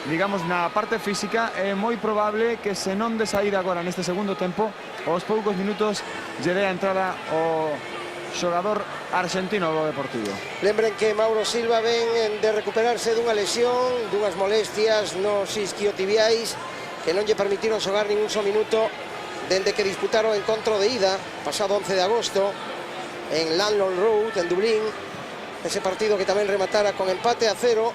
digamos, na parte física. É moi probable que, se non de saída agora neste segundo tempo, aos poucos minutos lle dé a entrada o xogador argentino do Deportivo. Lembren que Mauro Silva ven de recuperarse dunha lesión, dunhas molestias nos isquiotibiais que non lle permitiron xogar ningún só minuto dende que disputaron o encontro de ida pasado 11 de agosto en Landlord Road, en Dublín, ese partido que tamén rematara con empate a 0,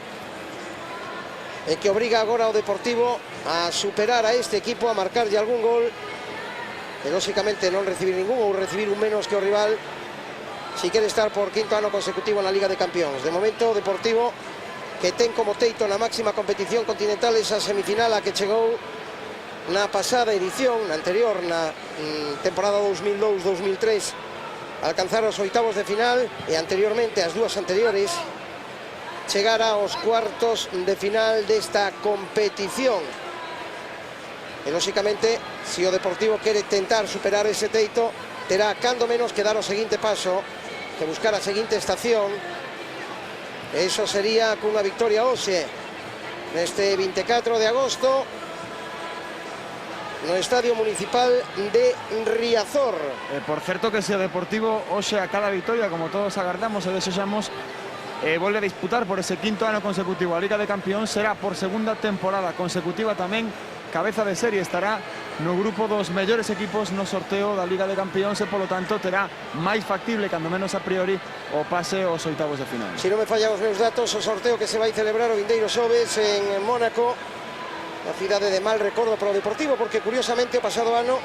e que obriga agora ao Deportivo a superar a este equipo, a marcarlle algún gol e lóxicamente non recibir ningún, ou recibir un menos que o rival, si quere estar por quinto ano consecutivo na Liga de Campións. De momento o Deportivo, que ten como teito na máxima competición continental esa semifinal a que chegou na pasada edición, na anterior, na temporada 2002-2003, alcanzar os oitavos de final, e anteriormente as dúas anteriores chegar aos cuartos de final desta competición. E lóxicamente, se o Deportivo quere tentar superar ese teito, terá cando menos que dar o seguinte paso, que buscar a seguinte estación. Eso sería cunha victoria hoxe neste 24 de agosto no Estadio Municipal de Riazor. Por certo, que se o Deportivo hoxe a cada victoria, como todos agardamos e desexamos, volve a disputar por ese quinto ano consecutivo a Liga de Campións, será por segunda temporada consecutiva tamén cabeza de serie, estará no grupo dos mellores equipos no sorteo da Liga de Campións, e polo tanto terá máis factible, cando menos a priori, o pase aos oitavos de final. Se non me fallan os meus datos, o sorteo que se vai celebrar o vindeiro xoves en Mónaco, na cidade de mal recordo para o Deportivo, porque curiosamente o pasado ano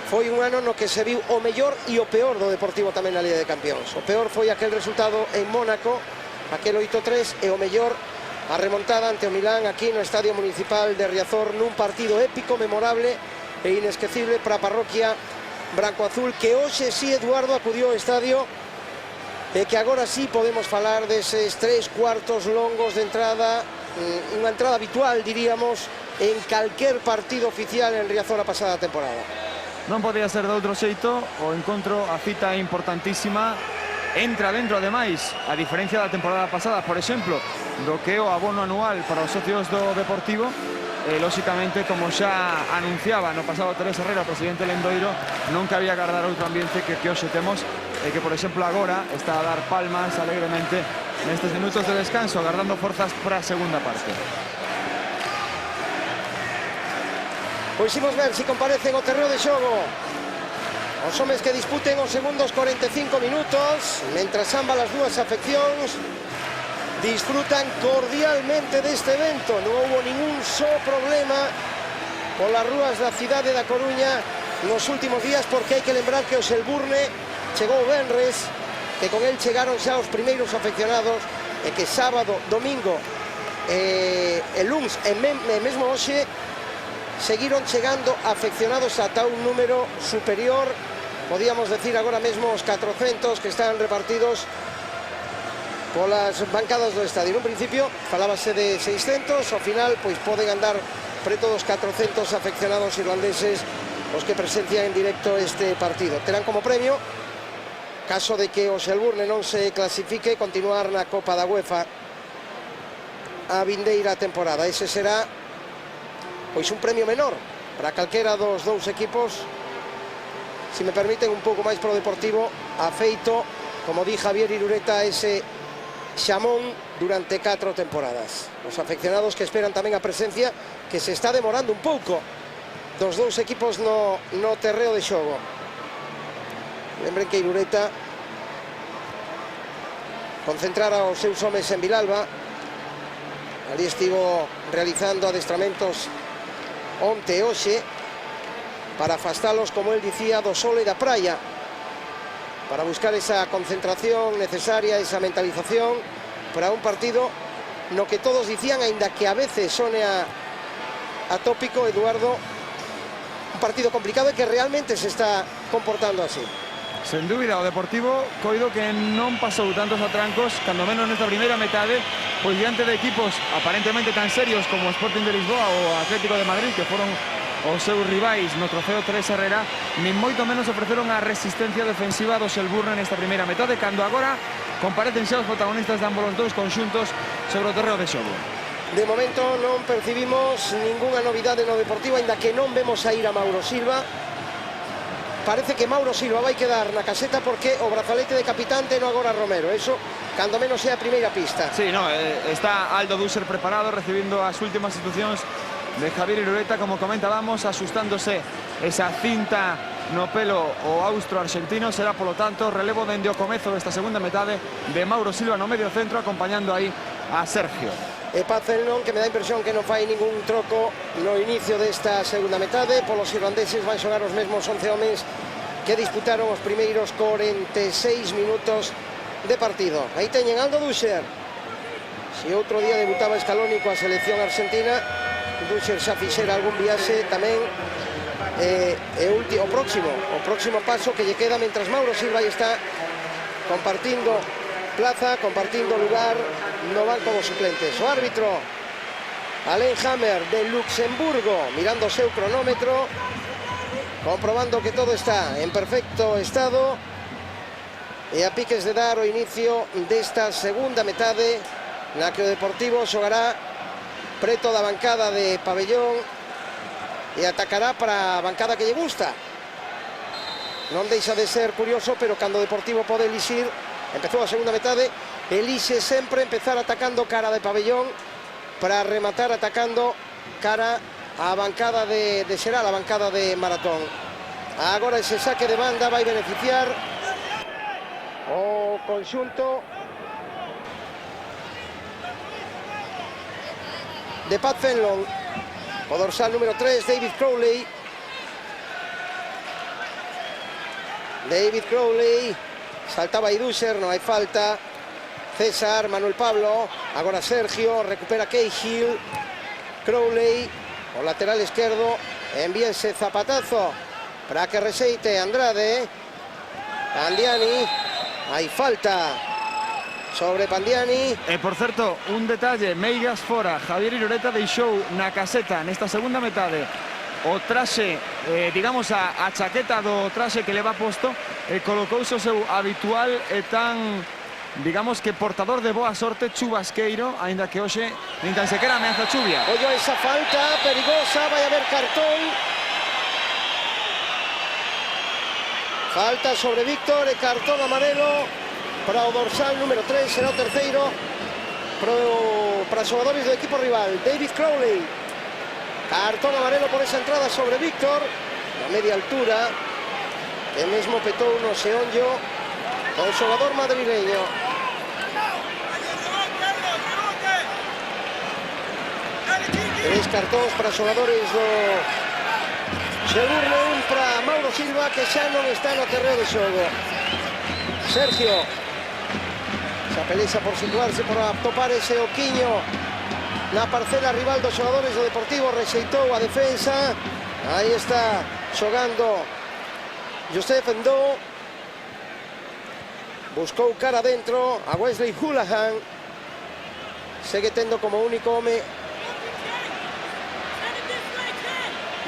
foi un ano no que se viu o mellor e o peor do Deportivo tamén na Liga de Campións. O peor foi aquel resultado en Mónaco, aquel 8-3, e o mellor a remontada ante o Milán aquí no Estadio Municipal de Riazor, nun partido épico, memorable e inesquecible para a parroquia branco-azul, que hoxe sí, Eduardo, acudiu ao estadio, e que agora sí podemos falar deses 3 cuartos longos de entrada, unha entrada habitual, diríamos, en calquer partido oficial en Riazor a pasada temporada. Non podía ser de outro xeito, o encontro, a cita importantísima entra dentro ademais, a diferencia da temporada pasada, por exemplo, do que o abono anual para os socios do Deportivo. Lóxicamente, como xa anunciaba no pasado Teresa Herrera, o presidente Lendoiro, non cabía agardar outro ambiente que hoxe temos, e que, por exemplo, agora está a dar palmas alegremente nestes minutos de descanso, agardando forzas para a segunda parte. Pois imos ver se comparecen ao terreo de xogo os homes que disputen os segundos 45 minutos, mentras ambas as dúas afeccións disfrutan cordialmente deste evento. Non houve ningún só problema polas rúas da cidade da Coruña nos últimos días, porque hai que lembrar que o Selburne chegou o venres, que con el chegaron xa os primeiros afeccionados, e que sábado, domingo e luns e mesmo hoxe seguiron chegando afeccionados ata un número superior, podíamos decir agora mesmo os 400 que están repartidos polas bancadas do estadio. En un principio falábase de 600, ao final pois poden andar preto dos 400 afeccionados irlandeses os que presencian en directo este partido. Terán como premio, caso de que o Selburne non se clasifique, continuar na Copa da UEFA a vindeira temporada. Ese será pois un premio menor para calquera dos dous equipos, se me permiten un pouco máis pro Deportivo, afeito, como di Javier Irureta, ese xamón durante 4 temporadas. Os afeccionados que esperan tamén a presencia, que se está demorando un pouco, dos dous equipos no terreo de xogo. Lembren que Irureta concentrara os seus homes en Vilalba. Ali estivo realizando adestramentos onte e hoxe para afastalos, como el dicía, do sol e da praia, para buscar esa concentración necesaria, esa mentalización para un partido no que todos dicían, aínda que a veces sone a tópico, Eduardo, un partido complicado e que realmente se está comportando así. Sen dúbida, o Deportivo coido que non pasou tantos atrancos, cando menos nesta primeira metade, pois diante de equipos aparentemente tan serios como o Sporting de Lisboa ou o Atlético de Madrid, que foron os seus rivais no trofeo Teresa Herrera, nin moito menos ofreceron a resistencia defensiva do Selburne nesta primeira metade, cando agora comparecen xa os protagonistas de ambos os dous conxuntos sobre o terreo de xogo. De momento non percibimos ningunha novidade no Deportivo, aínda que non vemos a ir a Mauro Silva. Parece que Mauro Silva vai quedar na caseta porque o brazalete de capitán teno agora Romero. Eso, cando menos, é a primeira pista. Sí, no, está Aldo Dusser preparado, recibindo as últimas instruccións de Javier Irureta, como comentábamos, asustándose esa cinta no pelo o austro-argentino. Será, polo tanto, relevo dende o comezo desta segunda metade de Mauro Silva no medio centro, acompañando aí a Sergio. E Pazelnon, que me dá a impresión que non fai ningún troco no inicio desta segunda metade. Polos irlandeses van xogar os mesmos 11 homens que disputaron os primeiros 46 minutos de partido. Aí teñen Aldo Dusser. Se outro día debutaba Scaloni coa selección argentina, Dusser xa fixera algún viaxe tamén. O próximo paso que lle queda, mentras Mauro Silva está compartindo plaza, compartindo lugar no banco dos suplentes. O árbitro Alain Hammer de Luxemburgo, mirando o seu cronómetro, comprobando que todo está en perfecto estado, e a piques de dar o inicio desta segunda metade, na que o Deportivo xogará preto da bancada de pabellón e atacará para a bancada que lle gusta. Non deixa de ser curioso, pero cando o Deportivo pode elixir, empezou a segunda metade, elixe sempre empezar atacando cara de pabellón para rematar atacando cara á bancada de Xeral, a bancada de Maratón. Agora ese saque de banda vai beneficiar o conxunto de Pat Fenlon. O dorsal número 3, David Crowley. David Crowley, saltaba aí Dusser, non hai falta. César, Manuel Pablo, agora Sergio, recupera Cahill. Crowley, o lateral esquerdo, envía ese zapatazo para que reseite Andrade. Pandiani, hai falta sobre Pandiani. E, por certo, un detalle, meigas fora, Javier Irureta deixou na caseta nesta segunda metade o traxe, digamos a chaqueta do traxe que leva posto, e colocouse o seu habitual e tan, digamos que portador de boa sorte, chubasqueiro, aínda que hoxe nin tan sequera ameaza chuvia. Ollo a esa falta perigosa, vai haber cartón. Falta sobre Víctor e cartón amarelo para o dorsal número 3, será o terceiro para os xogadores do equipo rival. David Crowley, cartón amarelo por esa entrada sobre Víctor, a media altura, que mesmo petou no xeonllo o xogador madrileño. Tres cartóns para xogadores do Xelurne, un para Mauro Silva, que xa non está no terreo de xogo. Sergio xa pelexa por situarse, por topar ese oquiño na parcela rival dos xogadores do Deportivo. Rexeitou a defensa. Aí está xogando Joseph Endo. Buscou cara dentro a Wesley Hoolahan. Segue tendo como único home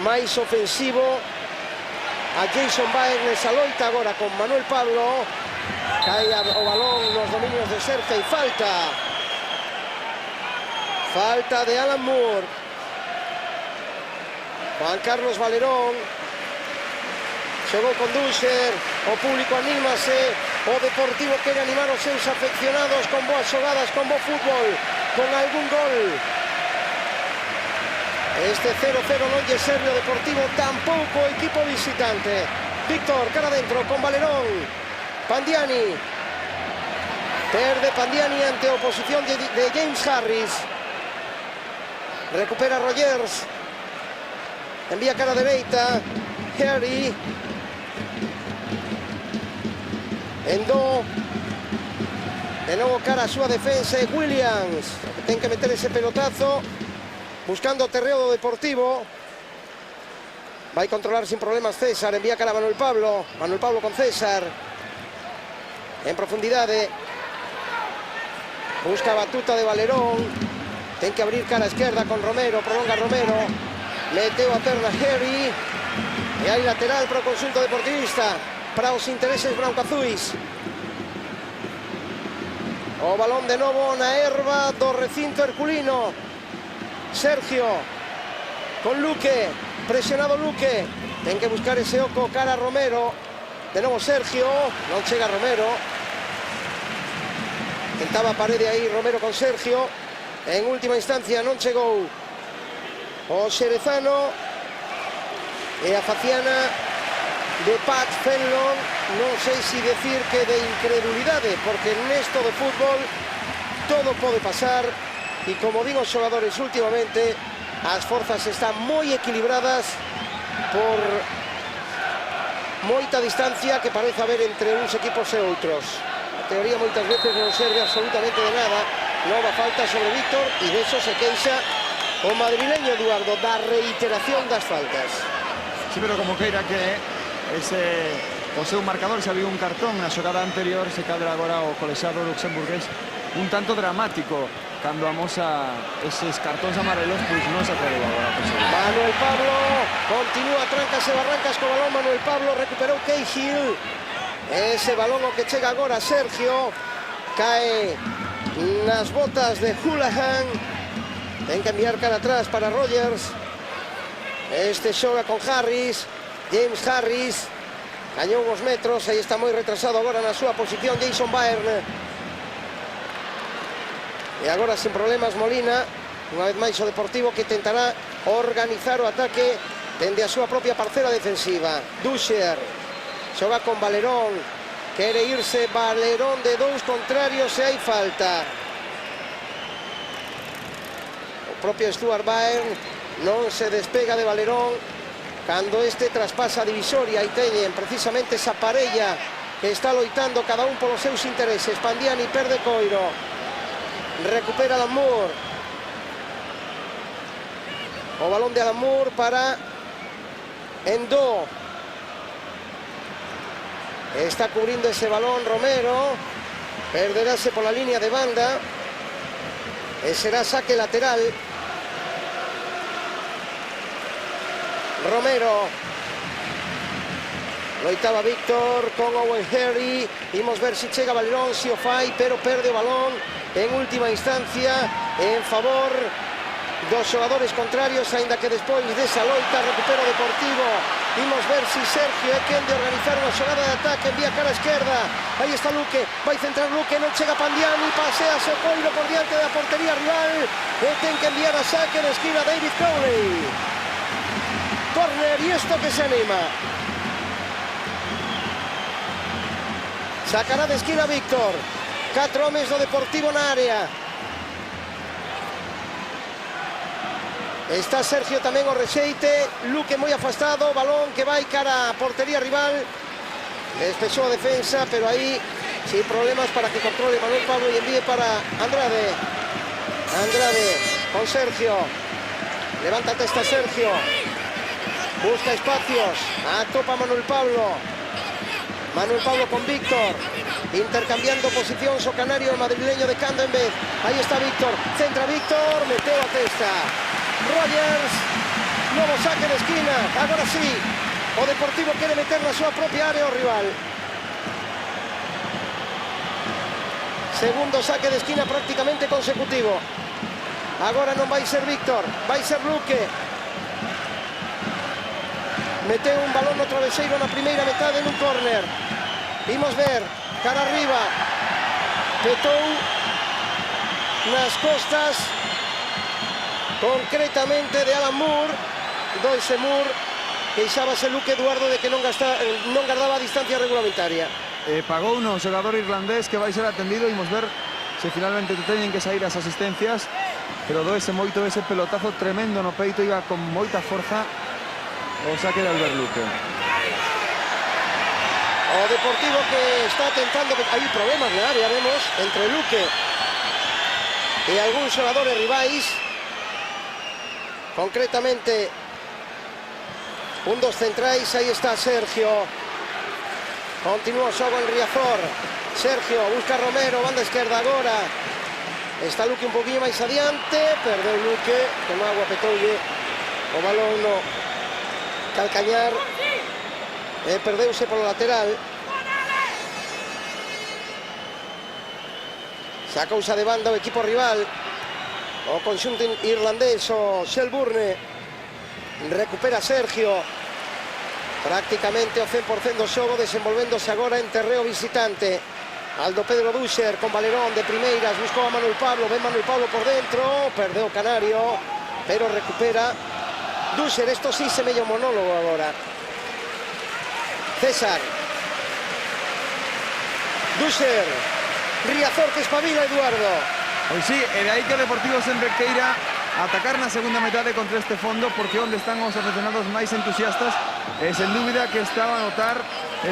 máis ofensivo a Jason Baer nesa loita agora con Manuel Pablo. Cae o balón nos dominios de Sergio e falta de Alan Moore. Juan Carlos Valerón xogou con Dusher, o público anímase, o Deportivo quere animar os seus afeccionados con boas xogadas, con bo fútbol, con algún gol. Este 0-0 non lle serve o Deportivo, tampouco o equipo visitante. Víctor, cara dentro con Valerón. Pandiani. Perde Pandiani ante a oposición de James Harris. Recupera Rogers. Envía cara dereita. Harry. Endo. De novo cara a súa defensa. Williams. Ten que meter ese pelotazo. Buscando o terreo do Deportivo. Vai controlar sin problemas César. Envía cara a Manuel Pablo. Manuel Pablo con César. En profundidade. Busca a batuta de Valerón. Ten que abrir cara a esquerda con Romero. Prolonga Romero. Meteu a perna Harry. E hai lateral para o conxunto deportivista, para os intereses brancoazuis. O balón de novo na herba do recinto herculino. Sergio con Luque, presionado Luque. Ten que buscar ese oco cara a Romero. De novo Sergio, non chega Romero. Tentaba a parede aí Romero con Sergio. En última instancia non chegou o xerezano. E a faciana de Pat Fenlon, non sei se decir que de incredulidade, porque nesto de fútbol todo pode pasar. E como din os xogadores últimamente, as forzas están moi equilibradas por moita distancia que parece haber entre uns equipos e outros. A teoría moitas veces non serve absolutamente de nada. Nova falta sobre Víctor e de eso se queixa o madrileño Eduardo, da reiteración das faltas. Sí, pero como queira que o seu marcador xa viu un cartón na xogada anterior, se cadra agora o colexiado luxemburgués un tanto dramático cando amosa eses cartóns amarelos, pois non se atreveu agora a conseguir. Manuel Pablo continúa trancas e barrancas co balón. Manuel Pablo recuperou Cahill. Ese balón o que chega agora Sergio cae nas botas de Hoolahan. Ten que enviar cara atrás para Rogers. Este xoga con Harris. James Harris gañou uns metros, aí está moi retrasado agora na súa posición Jason Byrne. E agora sin problemas Molina, unha vez máis o Deportivo que tentará organizar o ataque dende a súa propia parcela defensiva. Dusher xoga con Valerón, quere irse Valerón de dous contrarios e hai falta. O propio Stuart Byrne non se despega de Valerón cando este traspasa a divisoria. E teñen precisamente esa parella que está loitando cada un polos seus intereses. Pandiani perde coiro, recupera Alan Moore. O balón de Alan Moore para Endo. Está cubrindo ese balón Romero. Perderase pola línea de banda e será saque lateral. Romero Loitaba Víctor con Owen Harry. Imos ver se chega Valerón, si o fai, pero perde o balón en última instancia en favor dos xogadores contrarios, aínda que despois desa loita recupera o Deportivo. Imos ver se Sergio é quen de organizar unha xogada de ataque, envía cara a esquerda. Aí está Luque, vai centrar Luque, non chega Pandiani, pasea o Coiro por diante da portería rival e ten que enviar a saque de esquina David Cowley. Corner, e isto que se anima. Sacará de esquina Víctor. 4 homes do Deportivo na área. Está Sergio tamén o rexeite. Luque moi afastado, balón que vai cara a portería rival. Despexou a defensa, pero aí sin problemas para que controle Manuel Pablo e envíe para Andrade. Andrade con Sergio. Levanta a testa Sergio. Busca espacios. Atopa Manuel Pablo. Manuel Pablo con Víctor, intercambiando posicións o canario madrileño de Cando en vez. Aí está Víctor, centra Víctor, meteu a testa Rogers, novo saque de esquina. Agora sí, o Deportivo quere meter na súa propia área o rival. Segundo saque de esquina prácticamente consecutivo. Agora non vai ser Víctor, vai ser Luque. Meteu un balón no traveseiro na primeira metade nun córner. Vimos ver, cara arriba. Petou nas costas, concretamente de Alan Moore. Doise Moore, queixábase Luque Eduardo de que non gardaba a distancia regulamentaria. Pagou un xogador irlandés que vai ser atendido. Imos ver se finalmente teñen que sair as asistencias, pero doese moito ese pelotazo tremendo no peito, iba con moita forza o saque de Albert Luque. O Deportivo que está tentando... Hai problemas na área, vemos, entre Luque e algúns xogadores rivais. Concretamente, un dos centrais, aí está Sergio. Continúa o xogo en Riazor. Sergio busca Romero, banda esquerda agora. Está Luque un poquinho máis adiante. Perdeu Luque, con agua petoulle o balón no calcañar, perdeuse polo lateral. Sacousa de banda o equipo rival, o conxunto irlandés, o Shelbourne. Recupera Sergio, prácticamente o 100% do xogo, desenvolvéndose agora en terreo visitante. Aldo Pedro Duscher con Valerón de primeiras, buscou a Manuel Pablo, ven Manuel Pablo por dentro, perdeu Canario, pero recupera Duscher. Esto sí semella un monólogo agora. César. Duscher. Riazor que espabila, Eduardo. Pois sí, e de aí que o Deportivo sempre queira atacar na segunda metade contra este fondo, porque onde están os aficionados máis entusiastas é sen dúbida que estaba a notar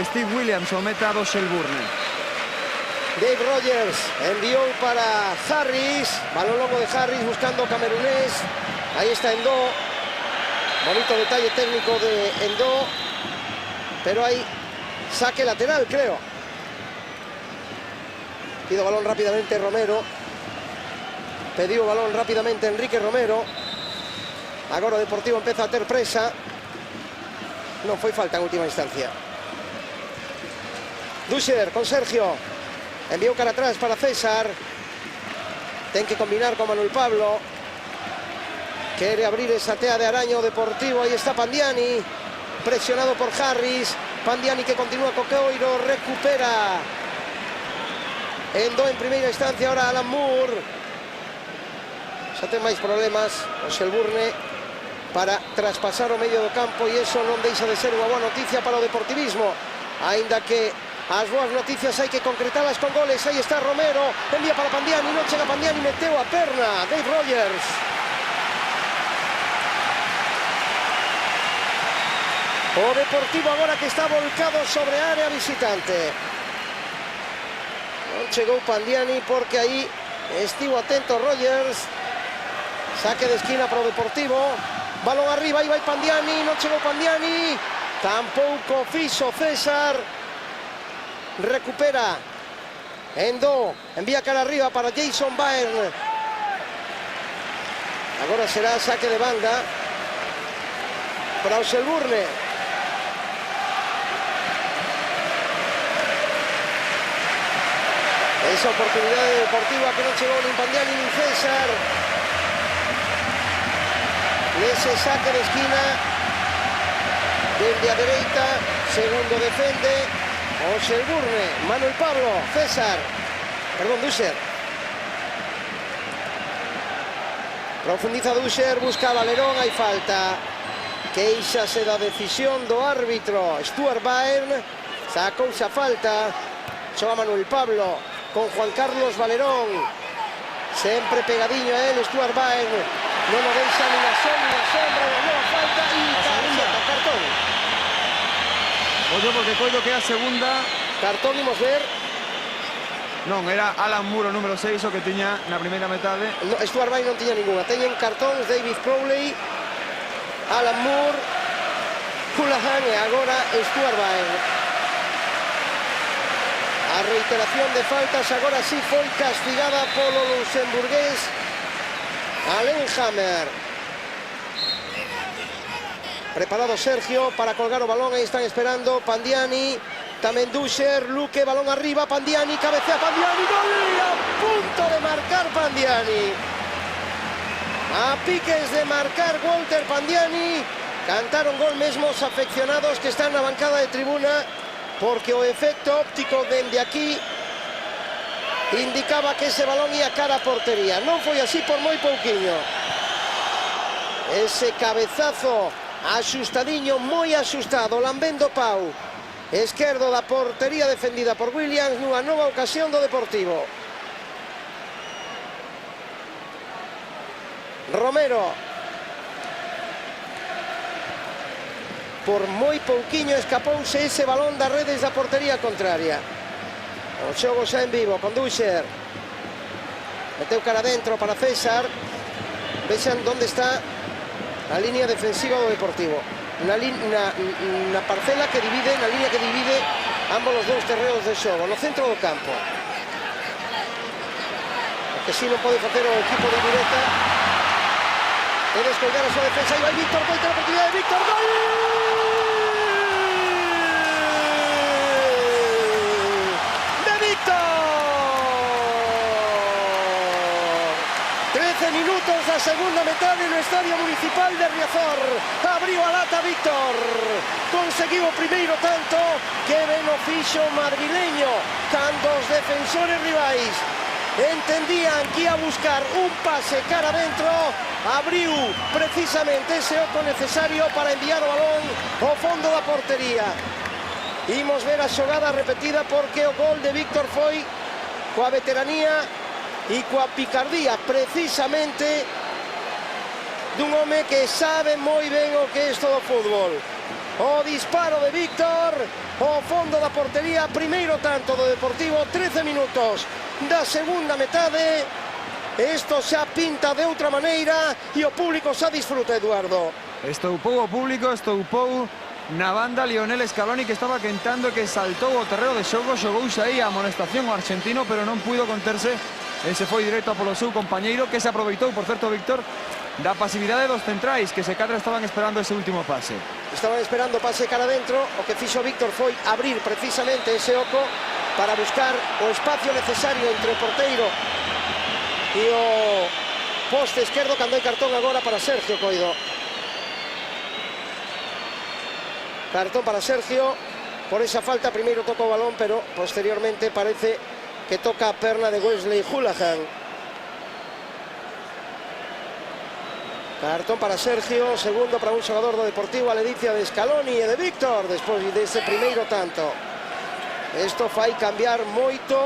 Steve Williams, o meta do Shelbourne. Dave Rogers enviou para Harris, balón longo de Harris buscando o camerunés. Aí está Endo. Bonito detalle técnico de Endo, pero hay saque lateral, creo. Pido balón rápidamente Romero. Pediu balón rápidamente Enrique Romero. Agora o Deportivo empeza a ter presa. Non foi falta en última instancia. Duscher con Sergio. Enviou cara atrás para César. Ten que combinar con Manuel Pablo. Quiere abrir esa tea de araña o Deportivo. Ahí está Pandiani, presionado por Harris. Pandiani que continúa co Coiro, recupera Endo en primeira instancia. Ahora Alan Moore. Xa ten máis problemas o Shelbourne para traspasar o medio do campo, e iso non deixa de ser unha boa noticia para o deportivismo, aínda que as boas noticias hai que concretalas con goles. Aí está Romero, envía para Pandiani, non chega Pandiani, meteu a perna Dave Rogers. O Deportivo agora que está volcado sobre a área visitante. Non chegou Pandiani porque aí estivo atento Rogers. Saque de esquina para o Deportivo. Balón arriba, aí vai Pandiani, non chegou Pandiani. Tampouco fixo César. Recupera Endo, envía cara arriba para Jason Byrne. Agora será saque de banda para o Shelbourne. Esa oportunidade deportiva que non chegou nin Pandiani nin César. Nese saque de esquina dende a dereita, segundo defende o Selburne, Manuel Pablo, César, perdón, Dusher. Profundiza Dusher, busca Valerón, hai falta. Queixase da decisión do árbitro Stuart Byrne, sacouse a falta. Xoga Manuel Pablo con Juan Carlos Valerón, sempre pegadiño a él Stuart Byrne, non o deixa ni na sombra da nova falta e tarxeta, cartón. Ollo porque coido que é a segunda. Cartón, imos ver. Non, era Alan Moore o número 6 o que tiña na primeira metade. No, Stuart Byrne non tiña ninguna. Teñen cartóns David Crowley, Alan Moore, Houlihan e agora Stuart Byrne. A reiteración de faltas agora sí foi castigada polo luxemburgués Alain Hammer. Preparado Sergio para colgar o balón, aí están esperando Pandiani, tamén Dusher, Luque, balón arriba, Pandiani, cabecea Pandiani, gol, a punto de marcar Pandiani. A piques de marcar Walter Pandiani, cantaron gol mesmo os afeccionados que están na bancada de tribuna, porque o efecto óptico dende aquí indicaba que ese balón ia cara a portería. Non foi así por moi pouquiño. Ese cabezazo axustadiño, moi axustado, lambendo pau esquerdo da portería defendida por Williams nunha nova ocasión do Deportivo. Romero, por moi pouquiño escapouse ese balón das redes da portería contraria. O xogo xa en vivo con Dusher, meteu cara adentro para César. Vexan onde está a línea defensiva do Deportivo, na parcela que divide, na línea que divide ambos os dous terreos de xogo, no centro do campo. O que si non pode facer o equipo de Irureta é descolgar a súa defensa. E vai Víctor, volta a oportunidade de Víctor, gol! De Víctor! 13 minutos da segunda metade no Estadio Municipal de Riazor. Abriu a lata Víctor, conseguiu o primeiro tanto. Que ben o fixo madrileño cando os defensores rivais entendían que ia buscar un pase cara adentro. Abriu precisamente ese oco necesario para enviar o balón ao fondo da portería. Imos ver a xogada repetida porque o gol de Víctor foi coa veteranía e coa picardía precisamente dun home que sabe moi ben o que é isto do fútbol. O disparo de Víctor ao fondo da portería, primeiro tanto do Deportivo, 13 minutos da segunda metade. Isto xa pinta de outra maneira e o público xa disfruta, Eduardo. Estoupou o público, estoupou na banda Lionel Scaloni, que estaba quentando, que saltou o terreo de xogo, xogouse aí a amonestación o argentino, pero non puido conterse. Ese foi directo polo seu compañeiro, que se aproveitou, por certo, Víctor, da pasividade dos centrais, que se cadra estaban esperando ese último pase. Estaban esperando pase cara adentro. O que fixo Víctor foi abrir precisamente ese oco para buscar o espacio necesario entre o porteiro e o poste esquerdo, cando hai cartón agora para Sergio Coido. Cartón para Sergio por esa falta. Primeiro toca o balón, pero posteriormente parece que toca a perna de Wesley Houlihan. Cartón para Sergio, segundo para un xogador do Deportivo, a ledicia de Scaloni e de Víctor despois dese primeiro tanto. Isto fai cambiar moito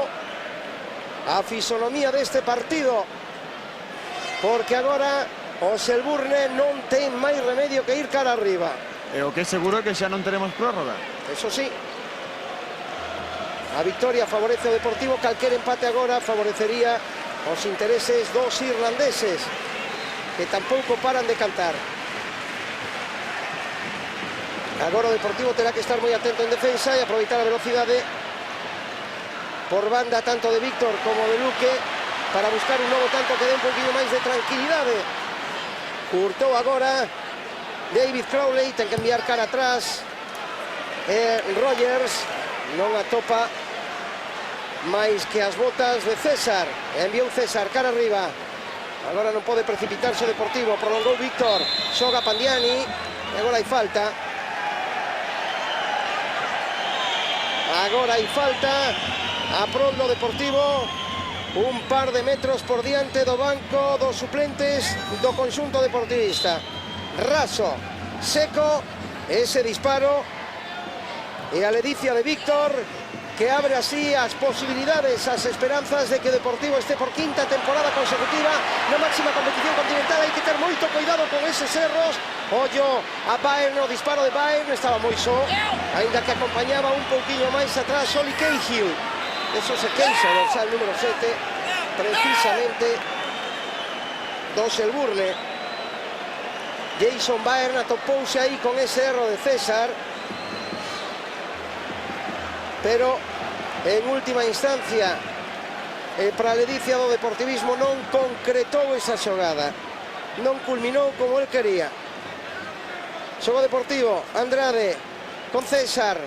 a fisonomía deste partido, porque agora o Selburne non ten máis remedio que ir cara arriba. E o que é seguro é que xa non teremos prórroga. Eso sí, a victoria favorece o Deportivo. Calquer empate agora favorecería os intereses dos irlandeses, que tampouco paran de cantar. Agora o Deportivo terá que estar moi atento en defensa e aproveitar a velocidade por banda tanto de Víctor como de Luque para buscar un novo tanto que dé un poquinho máis de tranquilidade. Curtou agora David Crowley, ten que enviar cara atrás. Rogers non atopa máis que as botas de César. Enviou César cara arriba. Agora non pode precipitarse o Deportivo. Prolongou Víctor. Xoga Pandiani. E agora hai falta. Agora hai falta. A prol do Deportivo. Un par de metros por diante do banco dos suplentes do conxunto deportivista. Raso, seco, ese disparo. E a ledicia de Víctor, que abre así as posibilidades, as esperanzas de que o Deportivo este por quinta temporada consecutiva na máxima competición continental. Hai que ter moito cuidado con eses erros. Ollo a Bayern, o disparo de Bayern estaba moi só, ainda que acompañaba un pouquiño máis atrás Oli Cahill. Eso se queixa do sal número 7, precisamente do Selburne. Jason Bayern atopouse aí con ese erro de César, pero en última instancia para a ledicia do Deportivismo non concretou esa xogada, non culminou como el quería. Xogo Deportivo, Andrade con César.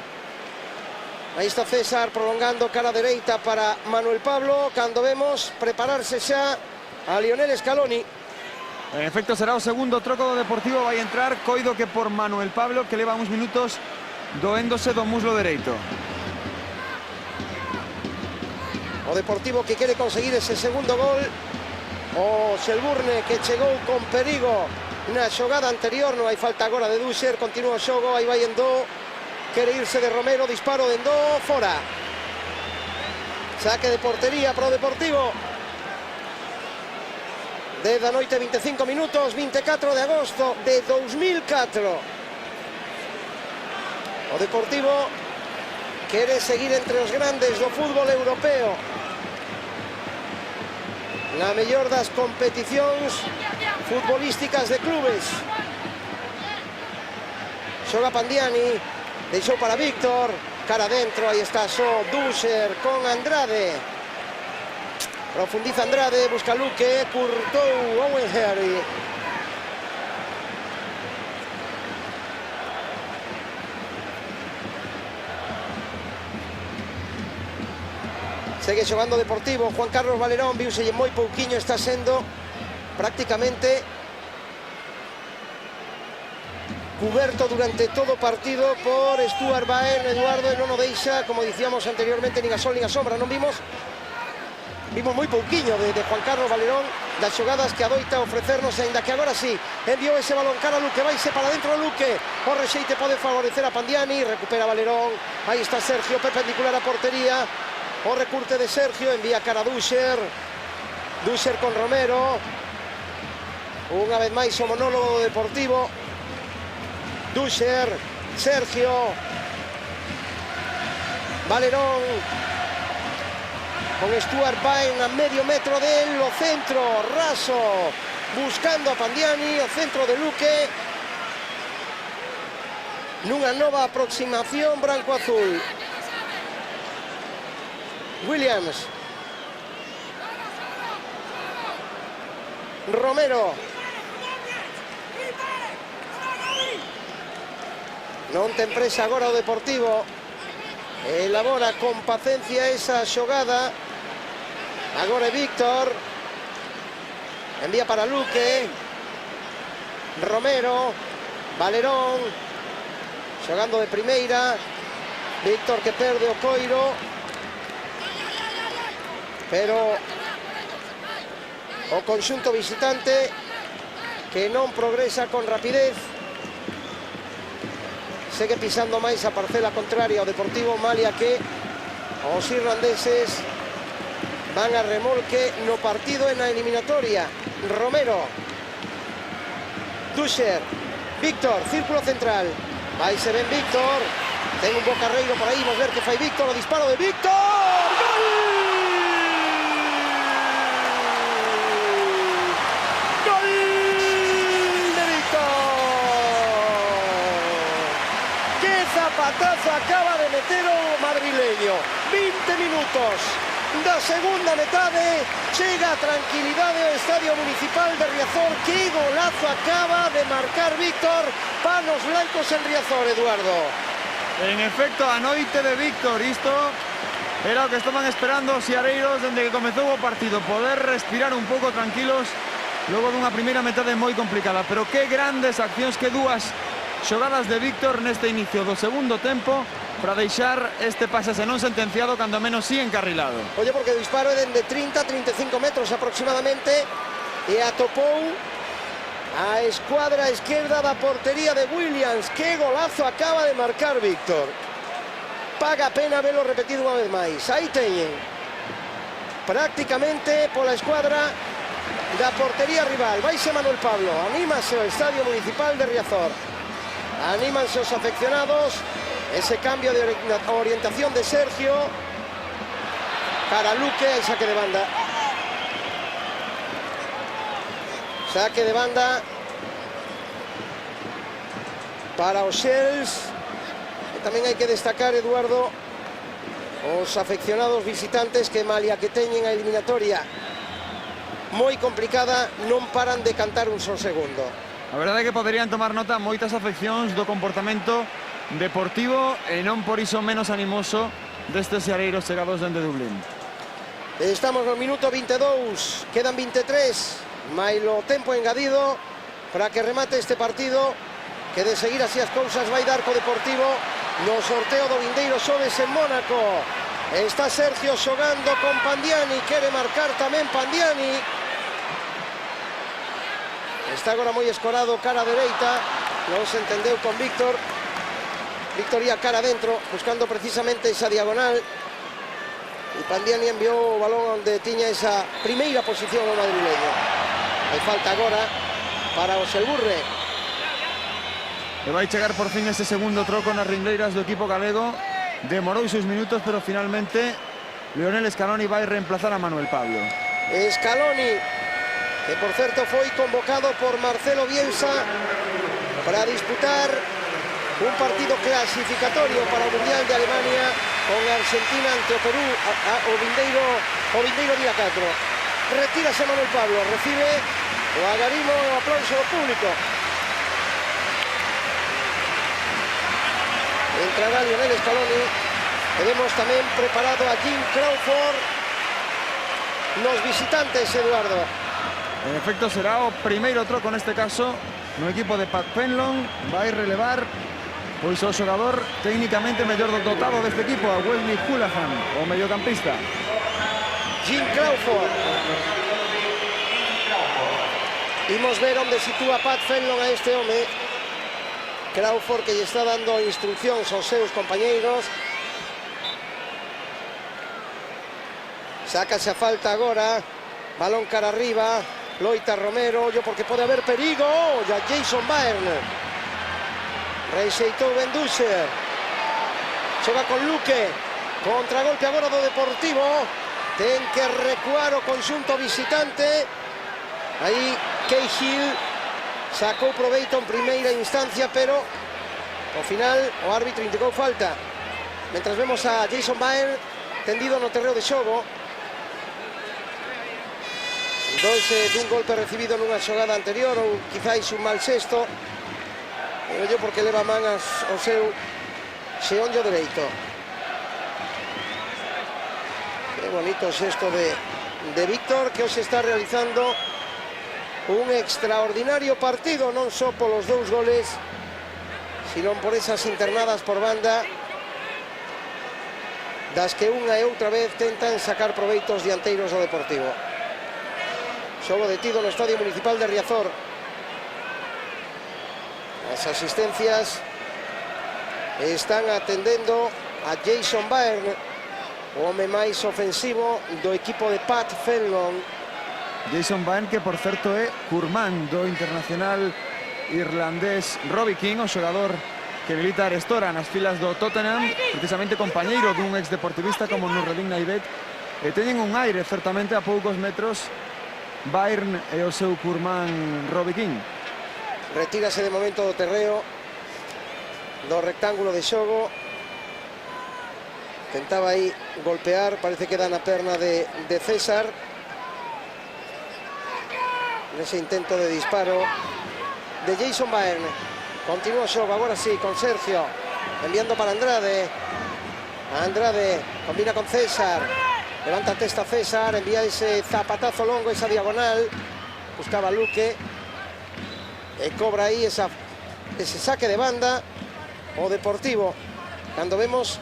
Aí está César prolongando cara dereita para Manuel Pablo, cando vemos prepararse xa a Lionel Scaloni. En efecto será o segundo troco do Deportivo. Vai entrar, coido que por Manuel Pablo, que leva uns minutos doéndose do muslo dereito. O Deportivo que quere conseguir ese segundo gol. O Selburne que chegou con perigo na xogada anterior. Non hai falta agora de Duscher. Continúa o xogo, aí vai Endó. Quere irse de Romero, disparo de Endó, fora. Saque de portería para o Deportivo. 10 da noite, 25 minutos, 24 de agosto de 2004. O Deportivo quere seguir entre os grandes do fútbol europeo. Na mellor das competicións futbolísticas de clubes. Xoga Pandiani, deixou para Víctor, cara adentro, aí está só Duscher con Andrade. Profundiza Andrade, busca Luque, curtou Owen Harry. Segue xogando Deportivo, Juan Carlos Valerón, viuselle moi pouquiño, está sendo prácticamente cuberto durante todo o partido por Stuart Bayern. Eduardo, e non o deixa, como dicíamos anteriormente, nin a sol nin a sombra. Non vimos moi pouquiño de Juan Carlos Valerón, das xogadas que adoita ofrecernos, ainda que agora sí, enviou ese balón cara a Luque, vaise para dentro Luque, o rexeite pode favorecer a Pandiani, recupera Valerón, aí está Sergio, perpendicular a portería. O recurte de Sergio, envía cara a Duscher. Duscher con Romero. Unha vez máis o monólogo do Deportivo. Duscher, Sergio. Valerón. Con Stuart Bayern a medio metro del, o centro, Raso. Buscando a Pandiani, o centro de Luque. Nunha nova aproximación branco-azul. Williams. Romero. Non ten presa agora o Deportivo. Elabora con paciencia esa xogada. Agora é Víctor. Envía para Luque. Romero. Valerón. Xogando de primeira. Víctor que perde o coiro. Pero o conxunto visitante que non progresa con rapidez. Segue pisando máis a parcela contraria ao Deportivo, malia que os irlandeses van a remolque no partido e na eliminatoria. Romero. Duscher. Víctor, círculo central. Vai se ben Víctor. Ten un bo carreiro por aí, vamos ver que fai Víctor, o disparo de Víctor. ¡Gol! Zapatazo acaba de meter o madrileño. 20 minutos da segunda metade. Chega a tranquilidade ao Estadio Municipal de Riazor. Que golazo acaba de marcar Víctor. Panos blancos en Riazor, Eduardo. En efecto, a noite de Víctor. Isto Era lo que estaban esperando os seareiros desde que comezou o partido, poder respirar un pouco tranquilos logo dunha primeira metade moi complicada. Pero que grandes accións, que dúas xogadas de Víctor neste inicio do segundo tempo para deixar este pase non sentenciado, cando menos sí encarrilado. Oye, porque o disparo é de 30-35 metros aproximadamente e atopou a escuadra esquerda da portería de Williams. Que golazo acaba de marcar Víctor. Paga pena verlo repetido unha vez máis. Aí teñen prácticamente pola escuadra da portería rival. Vaise Manuel Pablo, anímase o Estadio Municipal de Riazor, anímanse os afeccionados. Ese cambio de orientación de Sergio para Luque. Hay saque de banda. Saque de banda para os Shells. Tamén hai que destacar, Eduardo, os afeccionados visitantes que, malia que teñen a eliminatoria moi complicada, non paran de cantar un só segundo. A verdade é que poderían tomar nota moitas afeccións do comportamento deportivo e non por iso menos animoso destes seareiros chegados dende Dublín. Estamos no minuto 22, quedan 23, máis o tempo engadido para que remate este partido, que de seguir así as cousas vai dar co Deportivo no sorteo do vindeiro xoves en Mónaco. Está Sergio xogando con Pandiani, quere marcar tamén Pandiani. Está agora moi escorado cara dereita, non se entendeu con Víctor. Víctor ia cara adentro, buscando precisamente esa diagonal, e Pandiani enviou o balón onde tiña esa primeira posición o madrileño. Hai falta agora para o Selburre. E vai chegar por fin ese segundo troco nas ringleiras do equipo galego. Demorou 6 minutos, pero finalmente Lionel Scaloni vai reemplazar a Manuel Pablo. Scaloni, que por certo foi convocado por Marcelo Bielsa para disputar un partido clasificatorio para o Mundial de Alemania con Argentina ante o Perú o vindeiro día 4. Retírase Manuel Pablo, recibe o agarimo e o aplauso do público. Entrará Lionel Scaloni e vemos tamén preparado a Jim Crawford nos visitantes, Eduardo. En efecto, será o primeiro troco neste caso no equipo de Pat Fenlon. Vai relevar pois o xogador técnicamente mellor dotado deste equipo, a Wesley Houlihan, o mediocampista. Jim Crawford. Imos ver onde sitúa Pat Fenlon a este home. Crawford, que lle está dando instruccións aos seus compañeiros. Sácase a falta agora. Balón cara arriba. Loita Romero, ollo porque pode haber perigo. Ya Jason Byrne. Reixeitou Ben Duscher. Xoga con Luque. Contragolpe agora do Deportivo. Ten que recuar o conxunto visitante. Aí Cahill sacou proveito en primeira instancia, pero ao final o árbitro indicou falta. Mentras vemos a Jason Byrne tendido no terreo de xogo. Doise dun golpe recibido nunha xogada anterior, ou quizáis un mal sexto. Pero yo porque leva man ao seu xeonllo dereito. Que bonito sexto de Víctor, que hoxe está realizando un extraordinario partido, non só polos dous goles, sino por esas internadas por banda, das que unha e outra vez tentan sacar proveitos dianteiros do Deportivo. Xogo detido no Estadio Municipal de Riazor. As asistencias están atendendo a Jason Byrne, o home máis ofensivo do equipo de Pat Fenlon. Jason Byrne, que por certo é curmán do internacional irlandés Robbie King, o xogador que milita arestora nas filas do Tottenham, precisamente compañeiro dun exdeportivista como Nureddin Naibet, e teñen un aire certamente a poucos metros Byrne e o seu curmán Robbie King. Retírase de momento do terreo do rectángulo de xogo. Tentaba aí golpear, parece que dá na perna de César. Nese intento de disparo de Jason Byrne. Continúa o xogo, agora sí, con Sergio enviando para Andrade. Andrade combina con César. Levanta testa César, envía ese zapatazo longo, esa diagonal. Buscaba Luque. Cobra ahí ese saque de banda. O Deportivo. Cuando vemos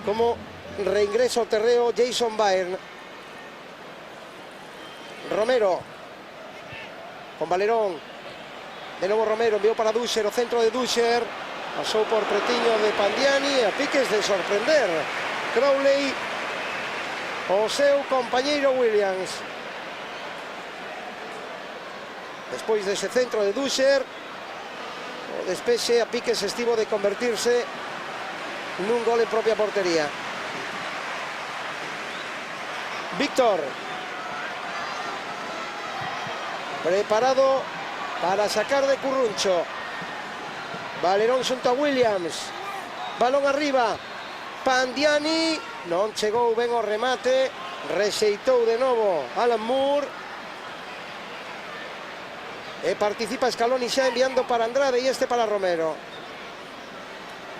cómo reingreso terreo Jason Byrne. Romero. Con Valerón. De nuevo Romero, envió para Duscher, o centro de Duscher. Pasó por Pretiño de Pandiani, a piques de sorprender. Crowley. O seu compañeiro Williams. Despois dese centro de Duscher, o despexe a piques estivo de convertirse nun gol en propia portería. Víctor. Preparado para sacar de Curruncho. Valerón xunto a Williams. Balón arriba. Pandiani. Non chegou ben o remate. Rexeitou de novo Alan Moore. E participa Scaloni xa enviando para Andrade e este para Romero.